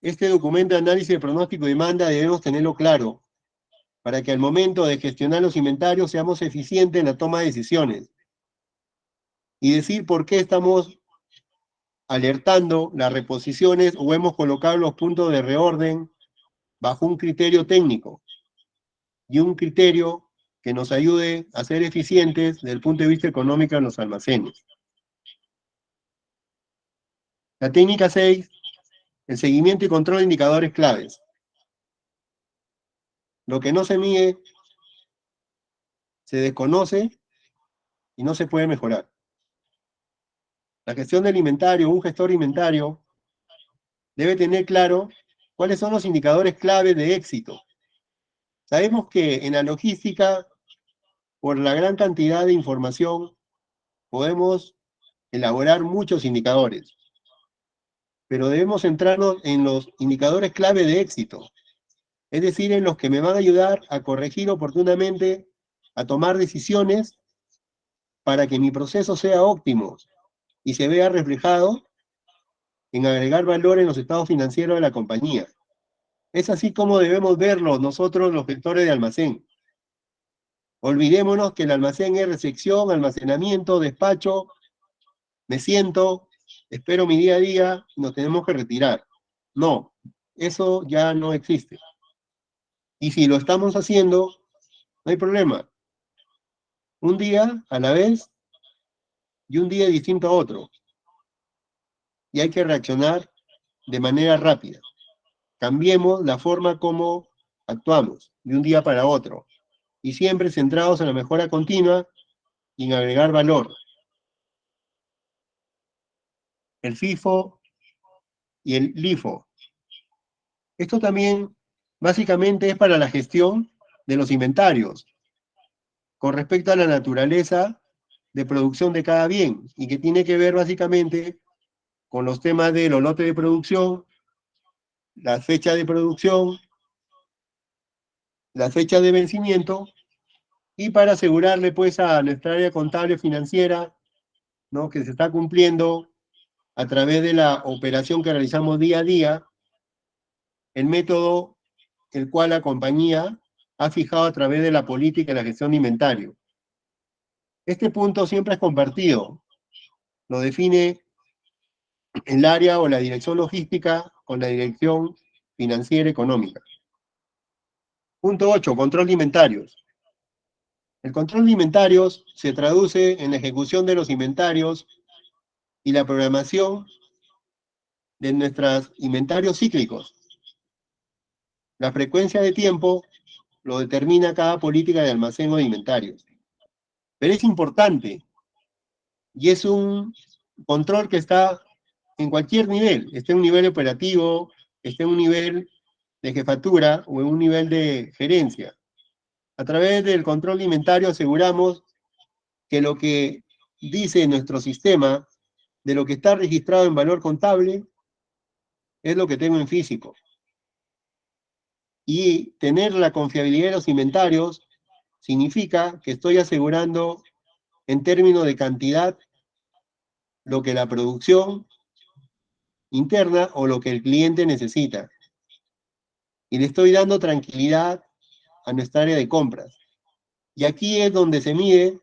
Este documento de análisis de pronóstico y demanda debemos tenerlo claro, para que al momento de gestionar los inventarios seamos eficientes en la toma de decisiones. Y decir por qué estamos alertando las reposiciones o hemos colocado los puntos de reorden bajo un criterio técnico y un criterio que nos ayude a ser eficientes desde el punto de vista económico en los almacenes. La técnica 6, el seguimiento y control de indicadores claves. Lo que no se mide se desconoce y no se puede mejorar. La gestión del inventario, un gestor inventario, debe tener claro cuáles son los indicadores clave de éxito. Sabemos que en la logística, por la gran cantidad de información, podemos elaborar muchos indicadores, pero debemos centrarnos en los indicadores clave de éxito, es decir, en los que me van a ayudar a corregir oportunamente, a tomar decisiones para que mi proceso sea óptimo y se vea reflejado en agregar valor en los estados financieros de la compañía. Es así como debemos verlo nosotros los gestores de almacén. Olvidémonos que el almacén es recepción, almacenamiento, despacho, me siento, espero mi día a día, y nos tenemos que retirar. No, eso ya no existe. Y si lo estamos haciendo, no hay problema. Un día a la vez y un día distinto a otro. Y hay que reaccionar de manera rápida. Cambiemos la forma como actuamos de un día para otro. Y siempre centrados en la mejora continua y en agregar valor. El FIFO y el LIFO. Esto también básicamente es para la gestión de los inventarios, con respecto a la naturaleza de producción de cada bien, y que tiene que ver básicamente con los temas de los lotes de producción, la fecha de producción, la fecha de vencimiento, y para asegurarle pues a nuestra área contable financiera, ¿no?, que se está cumpliendo a través de la operación que realizamos día a día, el método el cual la compañía ha fijado a través de la política y la gestión de inventario. Este punto siempre es compartido, lo define el área o la dirección logística con la dirección financiera económica. Punto 8, control de inventarios. El control de inventarios se traduce en la ejecución de los inventarios y la programación de nuestros inventarios cíclicos. La frecuencia de tiempo lo determina cada política de almacén o de inventarios. Pero es importante y es un control que está en cualquier nivel, esté en un nivel operativo, esté en un nivel de jefatura o en un nivel de gerencia. A través del control de inventario aseguramos que lo que dice nuestro sistema, de lo que está registrado en valor contable, es lo que tengo en físico. Y tener la confiabilidad de los inventarios significa que estoy asegurando en términos de cantidad lo que la producción interna o lo que el cliente necesita. Y le estoy dando tranquilidad a nuestra área de compras. Y aquí es donde se mide,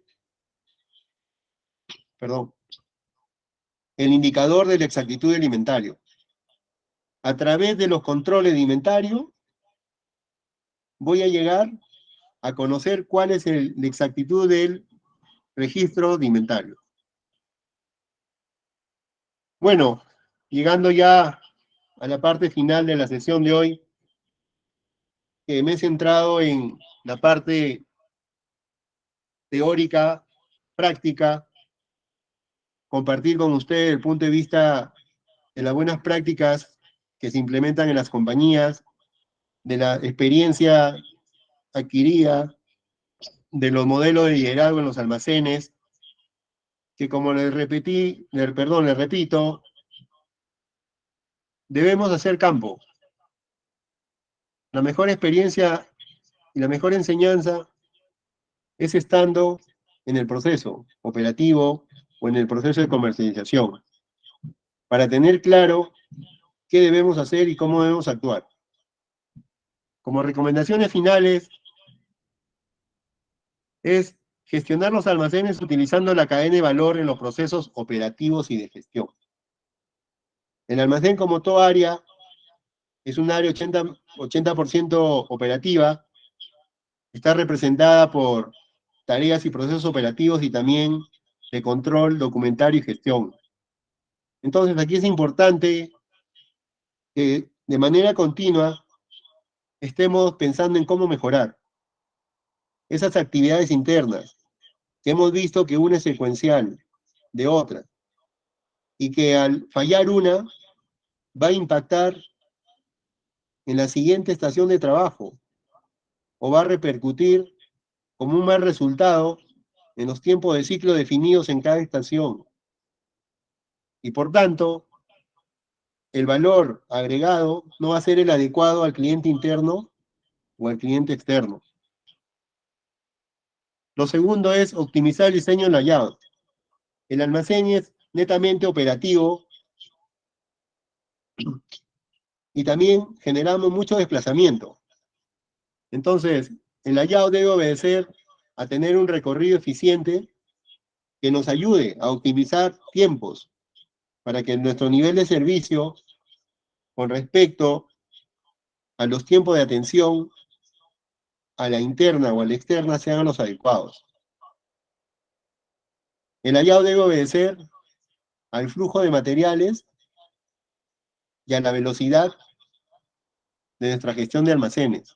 el indicador de la exactitud del inventario. A través de los controles de inventario, voy a llegar a conocer cuál es la exactitud del registro de inventario. Bueno, llegando ya a la parte final de la sesión de hoy, me he centrado en la parte teórica, práctica, compartir con ustedes el punto de vista de las buenas prácticas que se implementan en las compañías, de la experiencia adquirida, de los modelos de liderazgo en los almacenes, que como les repito, debemos hacer campo. La mejor experiencia y la mejor enseñanza es estando en el proceso operativo o en el proceso de comercialización, para tener claro qué debemos hacer y cómo debemos actuar. Como recomendaciones finales, es gestionar los almacenes utilizando la cadena de valor en los procesos operativos y de gestión. El almacén, como toda área, es un área 80% operativa, está representada por tareas y procesos operativos y también de control, documentario y gestión. Entonces, aquí es importante que de manera continua estemos pensando en cómo mejorar esas actividades internas que hemos visto que una es secuencial de otra y que al fallar una va a impactar en la siguiente estación de trabajo o va a repercutir como un mal resultado en los tiempos de ciclo definidos en cada estación. Y por tanto, el valor agregado no va a ser el adecuado al cliente interno o al cliente externo. Lo segundo es optimizar el diseño en layout. El almacén es netamente operativo y también generamos mucho desplazamiento. Entonces, el layout debe obedecer a tener un recorrido eficiente que nos ayude a optimizar tiempos para que nuestro nivel de servicio con respecto a los tiempos de atención a la interna o a la externa sean los adecuados. El layout debe obedecer al flujo de materiales y a la velocidad de nuestra gestión de almacenes.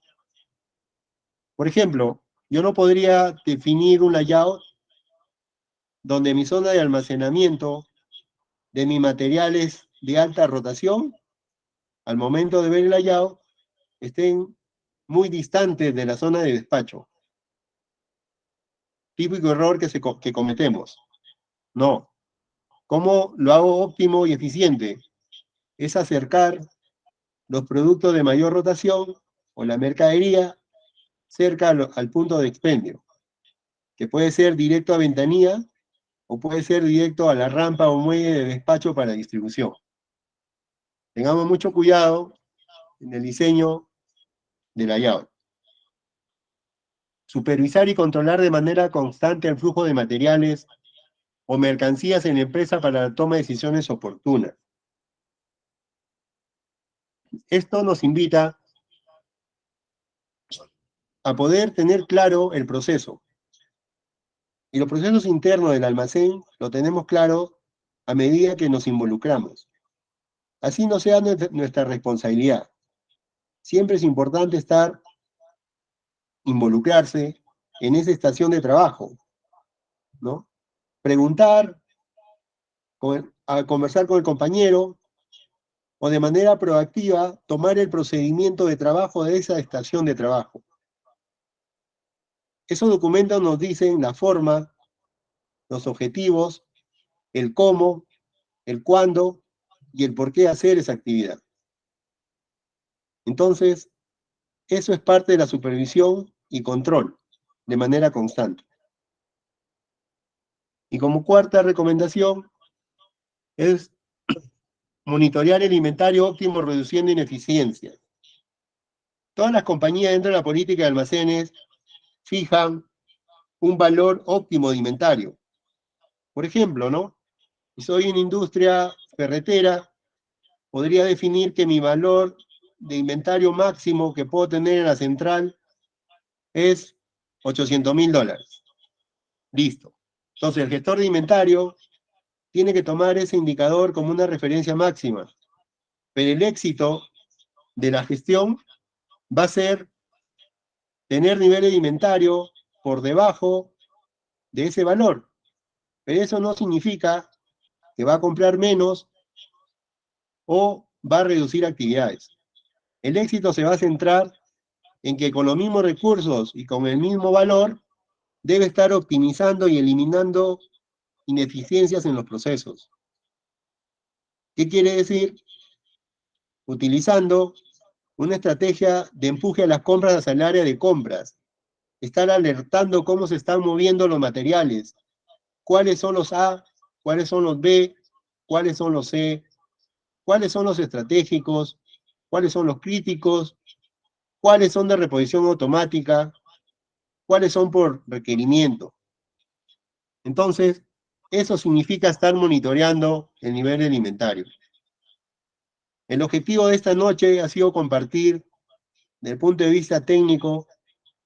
Por ejemplo, yo no podría definir un layout donde mi zona de almacenamiento de mis materiales de alta rotación, al momento de ver el layout, estén muy distantes de la zona de despacho. Típico error que cometemos. No. ¿Cómo lo hago óptimo y eficiente? Es acercar los productos de mayor rotación o la mercadería cerca al punto de expendio, que puede ser directo a ventanilla o puede ser directo a la rampa o muelle de despacho para distribución. Tengamos mucho cuidado en el diseño de layout. Supervisar y controlar de manera constante el flujo de materiales o mercancías en la empresa para la toma de decisiones oportunas. Esto nos invita a poder tener claro el proceso. Y los procesos internos del almacén lo tenemos claro a medida que nos involucramos. Así no sea nuestra responsabilidad. Siempre es importante involucrarse en esa estación de trabajo, ¿no? Preguntar, conversar con el compañero, o de manera proactiva tomar el procedimiento de trabajo de esa estación de trabajo. Esos documentos nos dicen la forma, los objetivos, el cómo, el cuándo y el por qué hacer esa actividad. Entonces, eso es parte de la supervisión y control de manera constante. Y como cuarta recomendación es monitorear el inventario óptimo reduciendo ineficiencias. Todas las compañías dentro de la política de almacenes fijan un valor óptimo de inventario. Por ejemplo, ¿no? Si soy una industria ferretera, podría definir que mi valor de inventario máximo que puedo tener en la central es $800.000. Listo. Entonces, el gestor de inventario tiene que tomar ese indicador como una referencia máxima. Pero el éxito de la gestión va a ser tener niveles de inventario por debajo de ese valor. Pero eso no significa que va a comprar menos o va a reducir actividades. El éxito se va a centrar en que con los mismos recursos y con el mismo valor debe estar optimizando y eliminando ineficiencias en los procesos. ¿Qué quiere decir? Utilizando una estrategia de empuje a las compras hacia el área de compras. Estar alertando cómo se están moviendo los materiales. ¿Cuáles son los A? ¿Cuáles son los B? ¿Cuáles son los C? ¿Cuáles son los estratégicos? ¿Cuáles son los críticos? ¿Cuáles son de reposición automática? ¿Cuáles son por requerimiento? Entonces, eso significa estar monitoreando el nivel del inventario. El objetivo de esta noche ha sido compartir, desde el punto de vista técnico,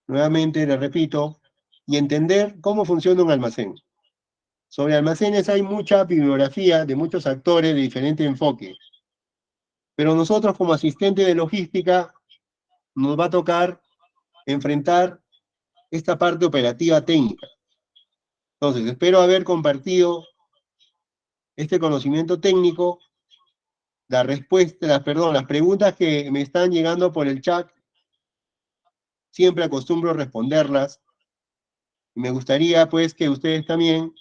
nuevamente le repito, y entender cómo funciona un almacén. Sobre almacenes hay mucha bibliografía de muchos actores de diferente enfoque, pero nosotros como asistentes de logística nos va a tocar enfrentar esta parte operativa técnica. Entonces, espero haber compartido este conocimiento técnico, las preguntas que me están llegando por el chat, siempre acostumbro responderlas. Me gustaría, pues, que ustedes también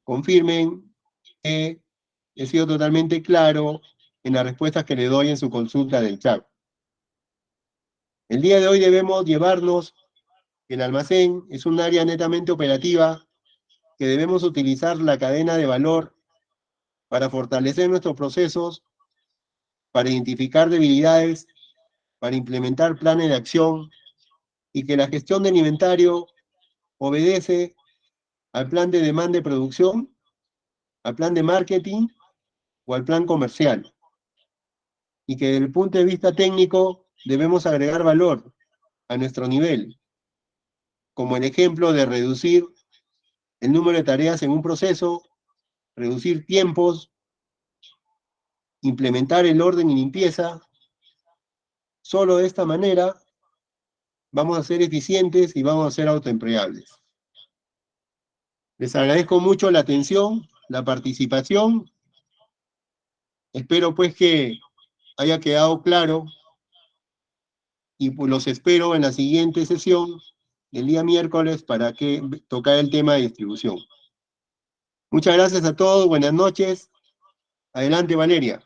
confirmen que he sido totalmente claro en las respuestas que le doy en su consulta del chat. El día de hoy debemos llevarnos que el almacén es un área netamente operativa, que debemos utilizar la cadena de valor para fortalecer nuestros procesos, para identificar debilidades, para implementar planes de acción, y que la gestión del inventario obedece al plan de demanda y producción, al plan de marketing o al plan comercial. Y que desde el punto de vista técnico debemos agregar valor a nuestro nivel, como el ejemplo de reducir el número de tareas en un proceso, reducir tiempos, implementar el orden y limpieza. Solo de esta manera vamos a ser eficientes y vamos a ser autoempleables. Les agradezco mucho la atención, la participación. Espero pues que haya quedado claro y pues los espero en la siguiente sesión el día miércoles para tocar el tema de distribución. Muchas gracias a todos, buenas noches. Adelante, Valeria.